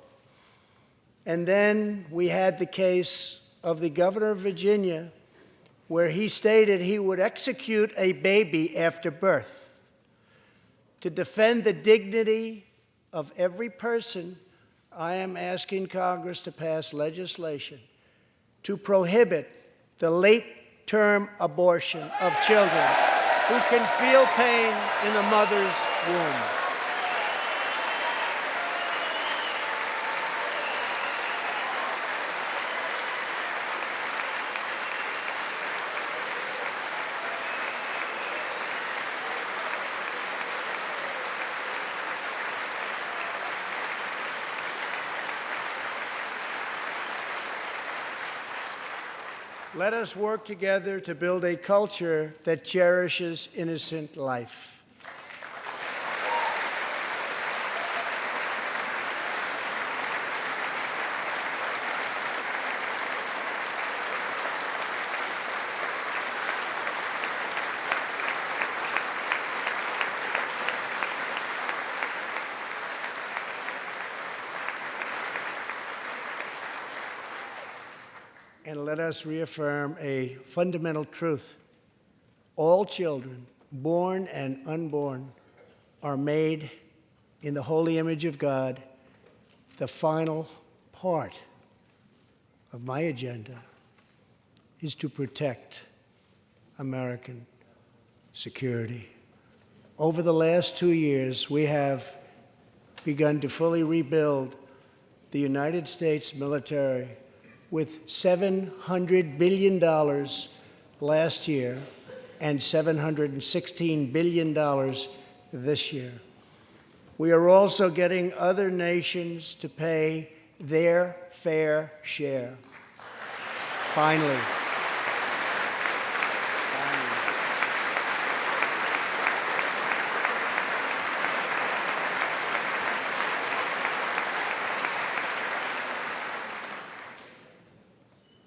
And then we had the case of the governor of Virginia, where he stated he would execute a baby after birth. To defend the dignity of every person, I am asking Congress to pass legislation to prohibit the late-term abortion of children who can feel pain in the mother's womb. Let us work together to build a culture that cherishes innocent life. And let us reaffirm a fundamental truth. All children, born and unborn, are made in the holy image of God. The final part of my agenda is to protect American security. Over the last 2 years, we have begun to fully rebuild the United States military with $700 billion last year and $716 billion this year. We are also getting other nations to pay their fair share. Finally.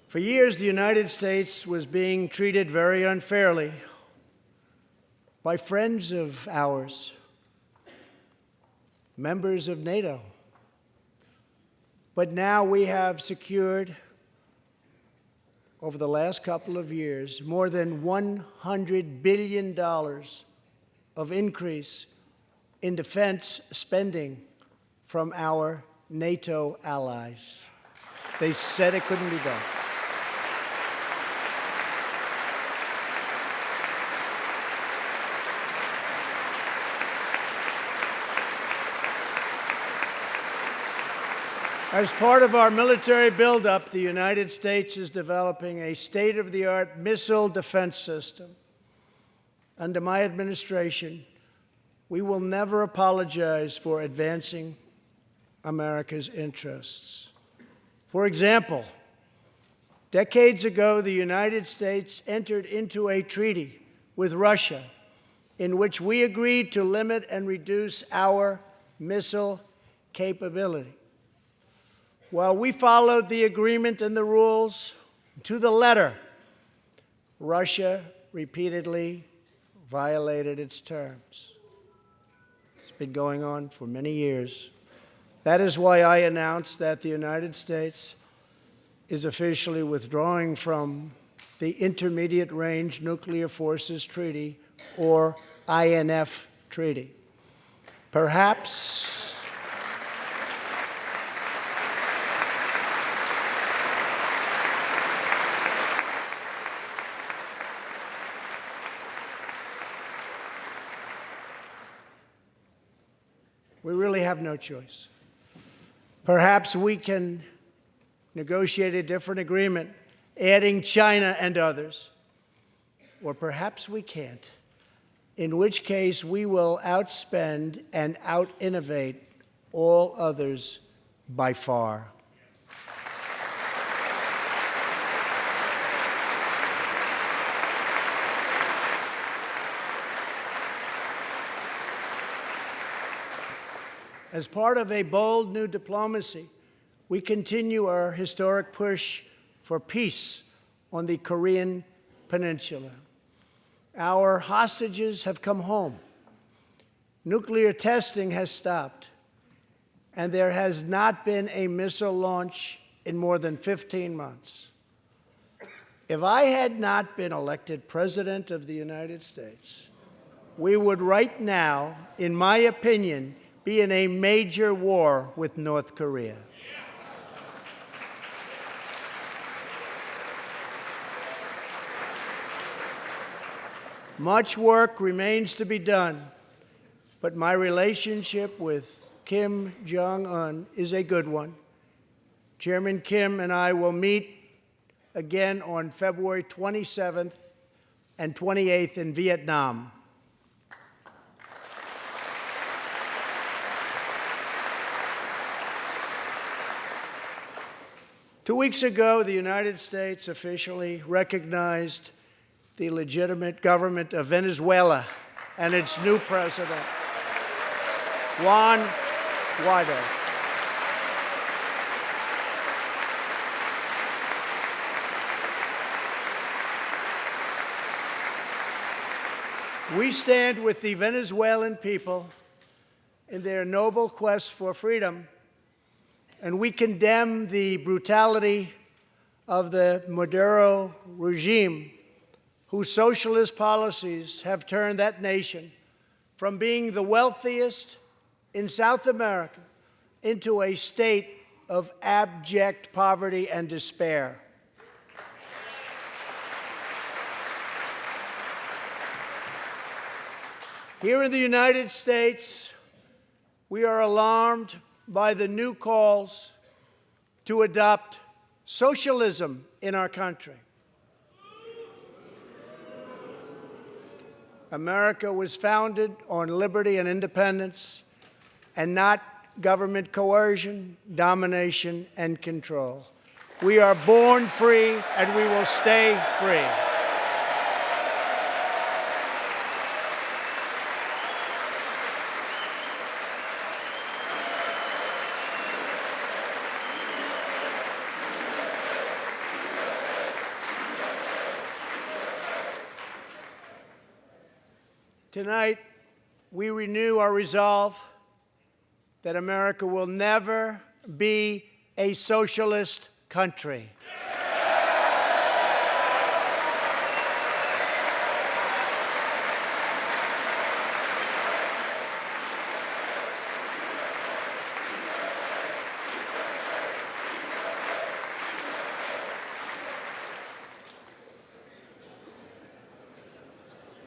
For years, the United States was being treated very unfairly by friends of ours, members of NATO. But now we have secured, over the last couple of years, more than $100 billion of increase in defense spending from our NATO allies. They said it couldn't be done. As part of our military buildup, the United States is developing a state-of-the-art missile defense system. Under my administration, we will never apologize for advancing America's interests. For example, decades ago, the United States entered into a treaty with Russia in which we agreed to limit and reduce our missile capability. While we followed the agreement and the rules to the letter, Russia repeatedly violated its terms. It's been going on for many years. That is why I announced that the United States is officially withdrawing from the Intermediate Range Nuclear Forces Treaty, or INF Treaty. Perhaps we really have no choice. Perhaps we can negotiate a different agreement, adding China and others. Or perhaps we can't, in which case we will outspend and out-innovate all others by far. As part of a bold new diplomacy, we continue our historic push for peace on the Korean Peninsula. Our hostages have come home. Nuclear testing has stopped, and there has not been a missile launch in more than 15 months. If I had not been elected President of the United States, we would right now, in my opinion, be in a major war with North Korea. Much work remains to be done, but my relationship with Kim Jong-un is a good one. Chairman Kim and I will meet again on February 27th and 28th in Vietnam. Two weeks ago, the United States officially recognized the legitimate government of Venezuela and its new president, Juan Guaido. We stand with the Venezuelan people in their noble quest for freedom, and we condemn the brutality of the Maduro regime, whose socialist policies have turned that nation from being the wealthiest in South America into a state of abject poverty and despair. Here in the United States, We are alarmed by the new calls to adopt socialism in our country. America was founded on liberty and independence, and not government coercion, domination, and control. We are born free, and we will stay free. Tonight, we renew our resolve that America will never be a socialist country.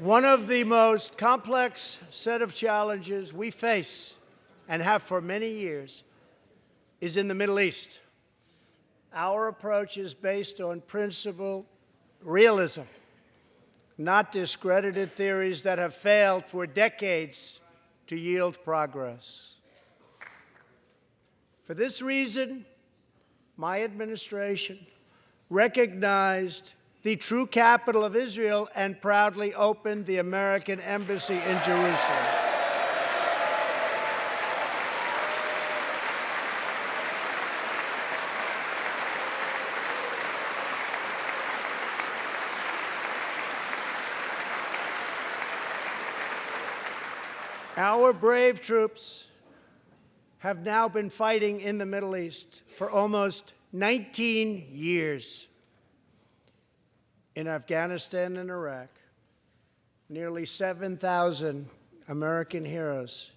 One of the most complex set of challenges we face, and have for many years, is in the Middle East. Our approach is based on principled realism, not discredited theories that have failed for decades to yield progress. For this reason, my administration recognized the true capital of Israel and proudly opened the American embassy in Jerusalem. Our brave troops have now been fighting in the Middle East for almost 19 years. In Afghanistan and Iraq, nearly 7,000 American heroes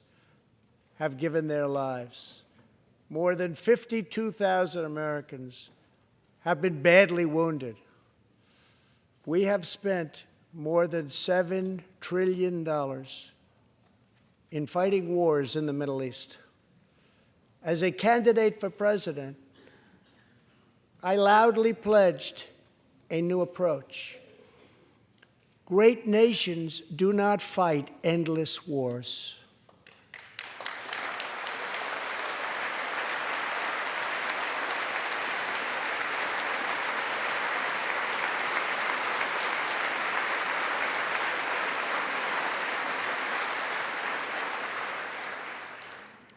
have given their lives. More than 52,000 Americans have been badly wounded. We have spent more than $7 trillion in fighting wars in the Middle East. As a candidate for president, I loudly pledged a new approach. Great nations do not fight endless wars.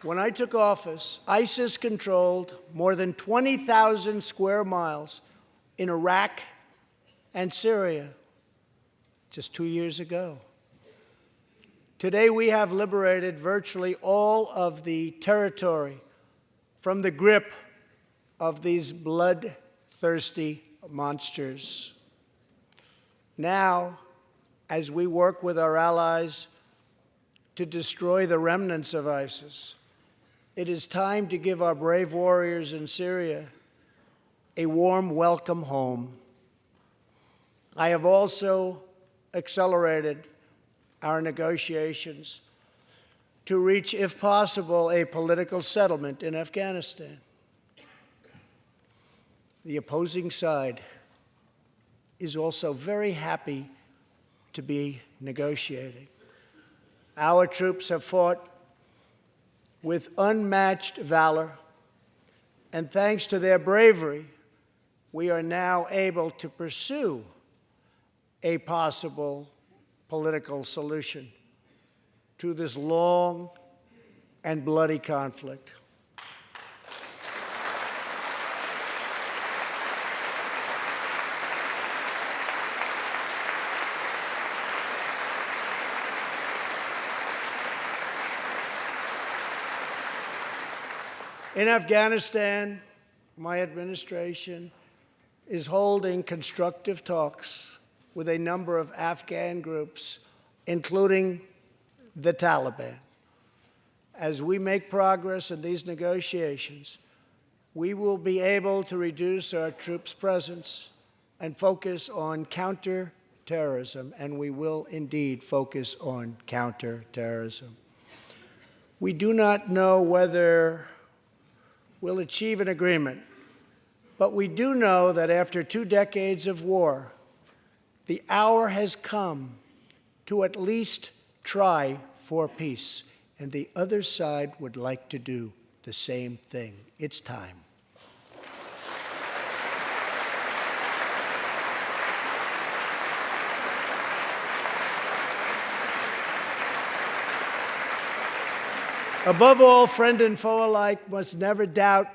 When I took office, ISIS controlled more than 20,000 square miles in Iraq and Syria just 2 years ago. Today, we have liberated virtually all of the territory from the grip of these bloodthirsty monsters. Now, as we work with our allies to destroy the remnants of ISIS, it is time to give our brave warriors in Syria a warm welcome home. I have also accelerated our negotiations to reach, if possible, a political settlement in Afghanistan. The opposing side is also very happy to be negotiating. Our troops have fought with unmatched valor, and thanks to their bravery, we are now able to pursue a possible political solution to this long and bloody conflict. In Afghanistan, my administration is holding constructive talks with a number of Afghan groups, including the Taliban. As we make progress in these negotiations, we will be able to reduce our troops' presence and focus on counterterrorism, and we will indeed focus on counterterrorism. We do not know whether we'll achieve an agreement, but we do know that after 2 decades of war, the hour has come to at least try for peace, and the other side would like to do the same thing. It's time. Above all, friend and foe alike must never doubt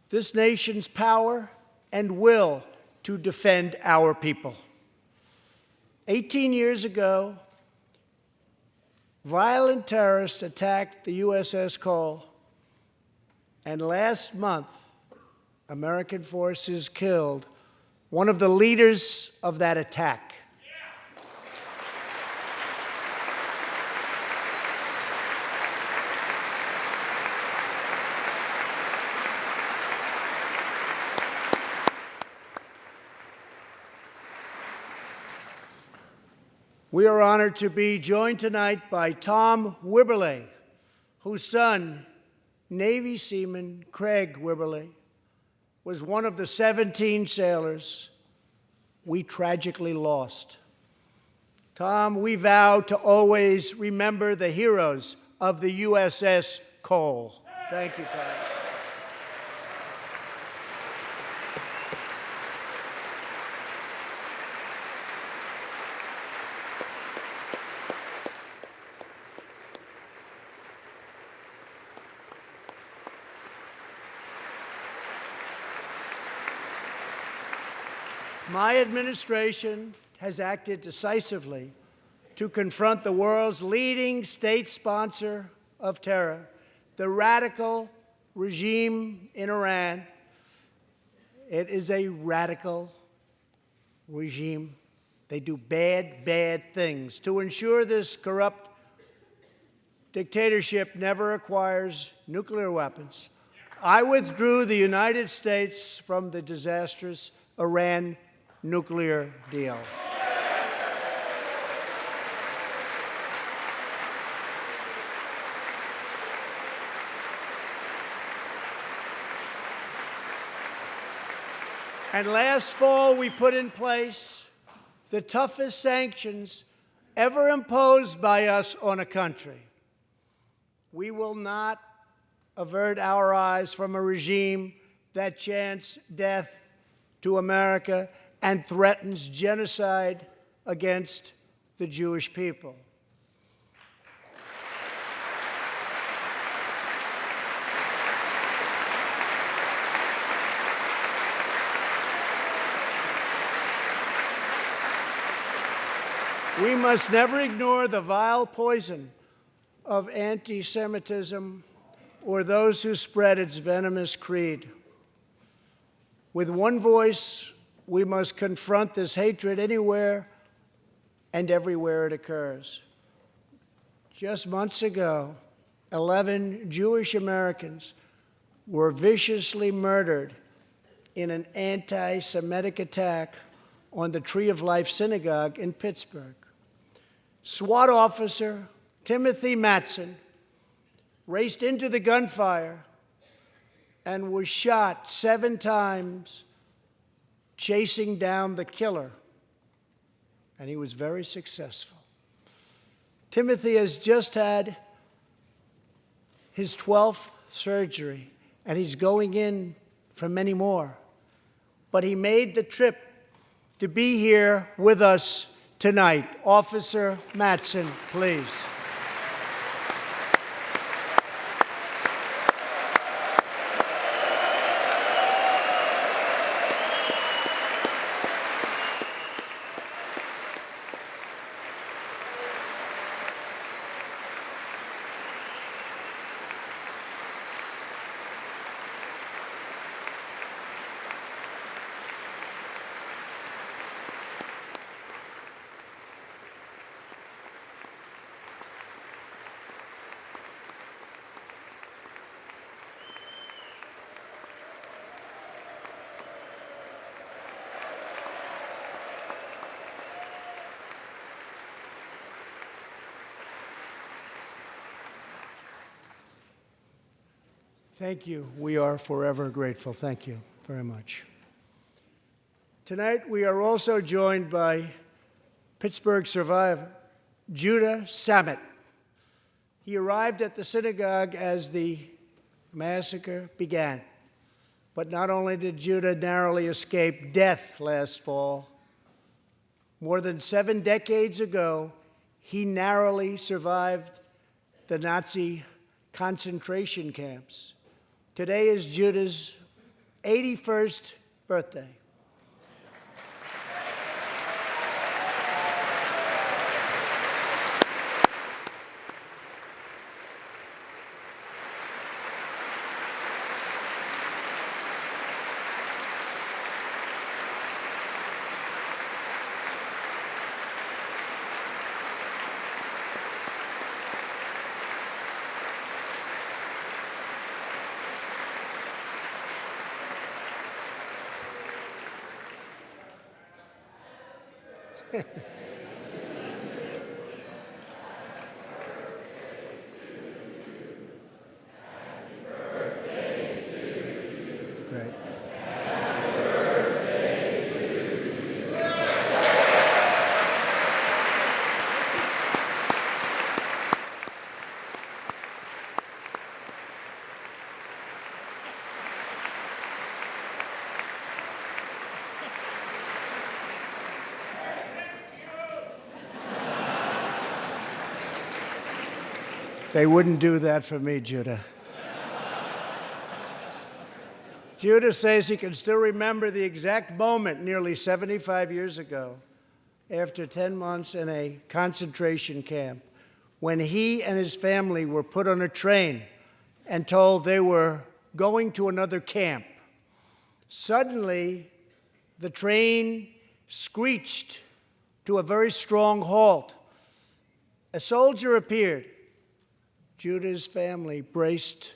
this nation's power and will to defend our people. 18 years ago, violent terrorists attacked the USS Cole, and last month, American forces killed one of the leaders of that attack. We are honored to be joined tonight by Tom Wibberley, whose son, Navy seaman Craig Wibberley, was one of the 17 sailors we tragically lost. Tom, we vow to always remember the heroes of the USS Cole. Thank you, Tom. My administration has acted decisively to confront the world's leading state sponsor of terror, the radical regime in Iran. It is a radical regime. They do bad, bad things. To ensure this corrupt dictatorship never acquires nuclear weapons, I withdrew the United States from the disastrous Iran nuclear deal. And last fall, we put in place the toughest sanctions ever imposed by us on a country. We will not avert our eyes from a regime that chants death to America and threatens genocide against the Jewish people. We must never ignore the vile poison of anti-Semitism or those who spread its venomous creed. With one voice, we must confront this hatred anywhere and everywhere it occurs. Just months ago, 11 Jewish Americans were viciously murdered in an anti-Semitic attack on the Tree of Life Synagogue in Pittsburgh. SWAT officer Timothy Matson raced into the gunfire and was shot 7 times chasing down the killer, and he was very successful. Timothy has just had his 12th surgery, and he's going in for many more. But he made the trip to be here with us tonight. Officer Matson, please. Thank you. We are forever grateful. Thank you very much. Tonight, we are also joined by Pittsburgh survivor, Judah Samet. He arrived at the synagogue as the massacre began. But not only did Judah narrowly escape death last fall, more than 7 decades ago, he narrowly survived the Nazi concentration camps. Today is Judah's 81st birthday. Great. They wouldn't do that for me, Judah. Judah says he can still remember the exact moment nearly 75 years ago, after 10 months in a concentration camp, when he and his family were put on a train and told they were going to another camp. Suddenly, the train screeched to a very strong halt. A soldier appeared. Judah's family braced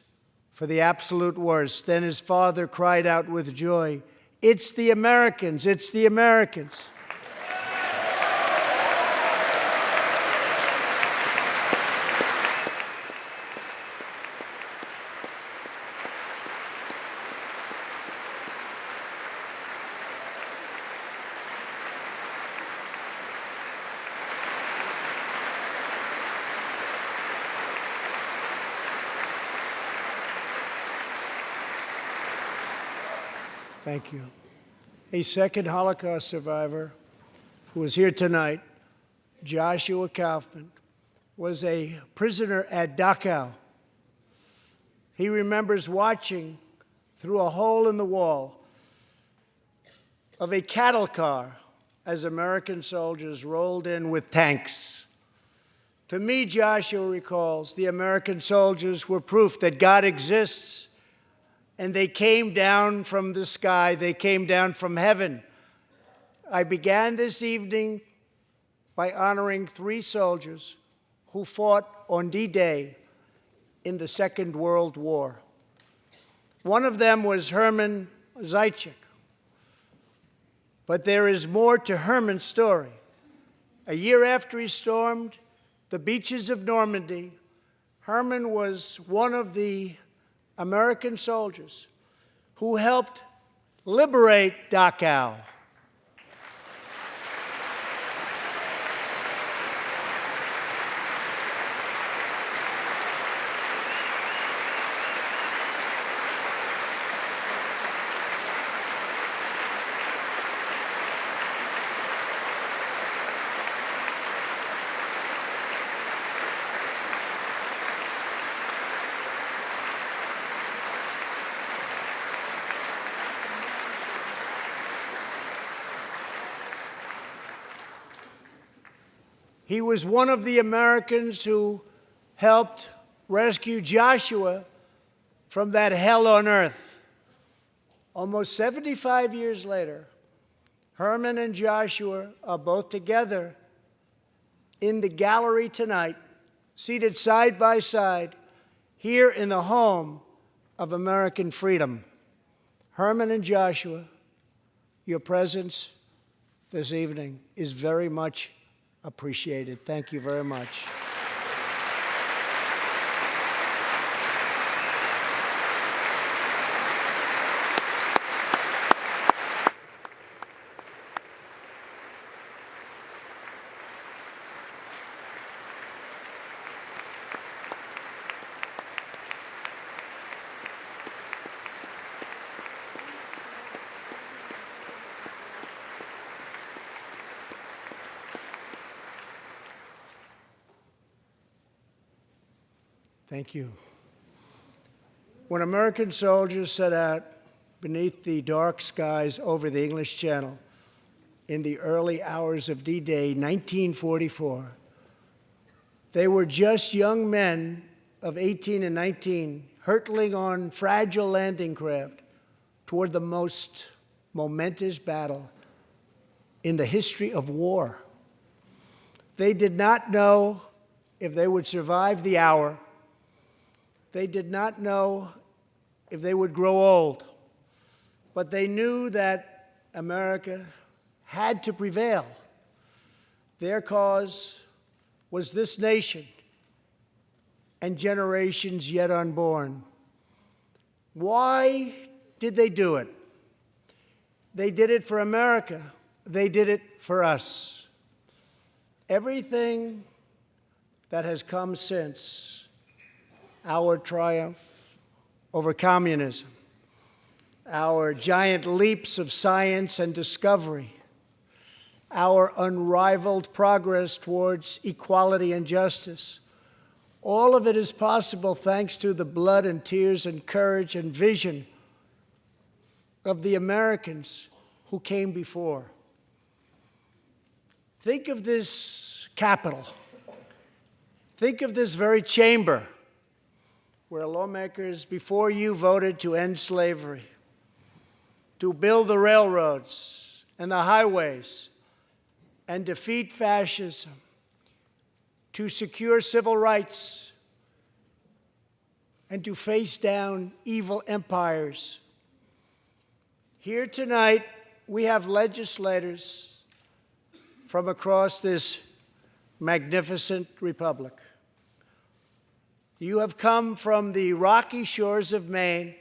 for the absolute worst. Then his father cried out with joy, "It's the Americans! It's the Americans!" Thank you. A second Holocaust survivor who is here tonight, Joshua Kaufman, was a prisoner at Dachau. He remembers watching through a hole in the wall of a cattle car as American soldiers rolled in with tanks. To me, Joshua recalls, the American soldiers were proof that God exists. And they came down from the sky. They came down from heaven. I began this evening by honoring 3 soldiers who fought on D-Day in the Second World War. One of them was Herman Zaitchik. But there is more to Herman's story. A year after he stormed the beaches of Normandy, Herman was one of the American soldiers who helped liberate Dachau. He was one of the Americans who helped rescue Joshua from that hell on earth. Almost 75 years later, Herman and Joshua are both together in the gallery tonight, seated side by side, here in the home of American freedom. Herman and Joshua, your presence this evening is very much appreciated. Thank you very much. Thank you. When American soldiers set out beneath the dark skies over the English Channel in the early hours of D-Day 1944, they were just young men of 18 and 19 hurtling on fragile landing craft toward the most momentous battle in the history of war. They did not know if they would survive the hour. They did not know if they would grow old. But they knew that America had to prevail. Their cause was this nation and generations yet unborn. Why did they do it? They did it for America. They did it for us. Everything that has come since our triumph over communism, our giant leaps of science and discovery, our unrivaled progress towards equality and justice, all of it is possible thanks to the blood and tears and courage and vision of the Americans who came before. Think of this Capitol. Think of this very chamber where lawmakers before you voted to end slavery, to build the railroads and the highways, and defeat fascism, to secure civil rights, and to face down evil empires. Here tonight, we have legislators from across this magnificent republic. You have come from the rocky shores of Maine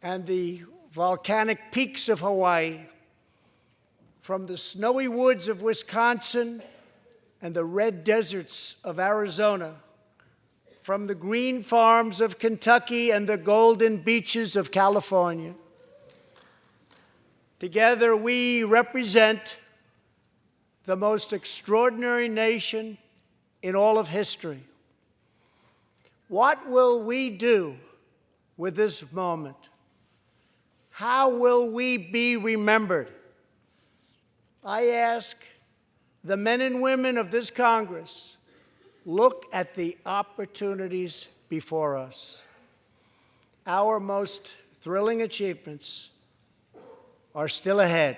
and the volcanic peaks of Hawaii, from the snowy woods of Wisconsin and the red deserts of Arizona, from the green farms of Kentucky and the golden beaches of California. Together, we represent the most extraordinary nation in all of history. What will we do with this moment? How will we be remembered? I ask the men and women of this Congress, look at the opportunities before us. Our most thrilling achievements are still ahead.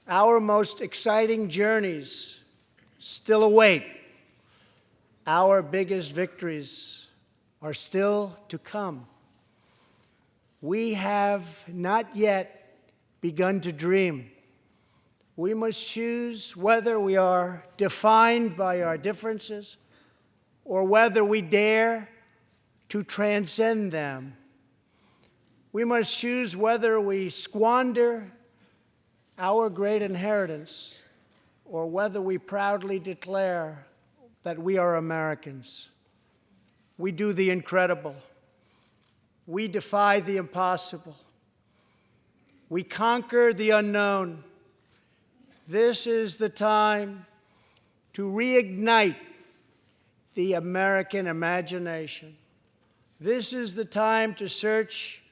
Our most exciting journeys still await. Our biggest victories are still to come. We have not yet begun to dream. We must choose whether we are defined by our differences or whether we dare to transcend them. We must choose whether we squander our great inheritance or whether we proudly declare that we are Americans. We do the incredible. We defy the impossible. We conquer the unknown. This is the time to reignite the American imagination. This is the time to search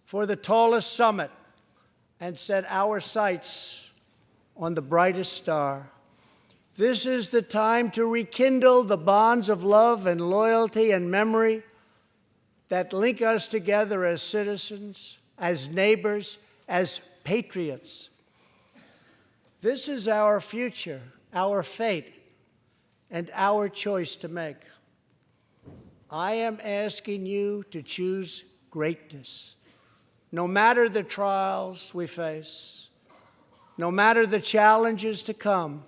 for the tallest summit and set our sights on the brightest star. This is the time to rekindle the bonds of love and loyalty and memory that link us together as citizens, as neighbors, as patriots. This is our future, our fate, and our choice to make. I am asking you to choose greatness. No matter the trials we face, no matter the challenges to come,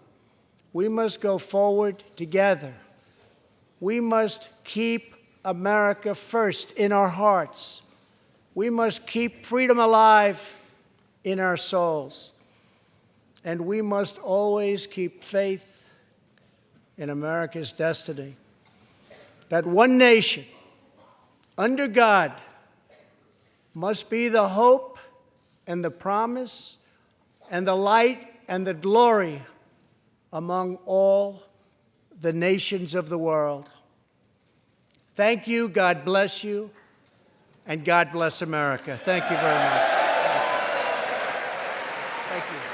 we must go forward together. We must keep America first in our hearts. We must keep freedom alive in our souls. And we must always keep faith in America's destiny. That one nation, under God, must be the hope and the promise and the light and the glory among all the nations of the world. Thank you, God bless you, and God bless America. Thank you very much. Thank you.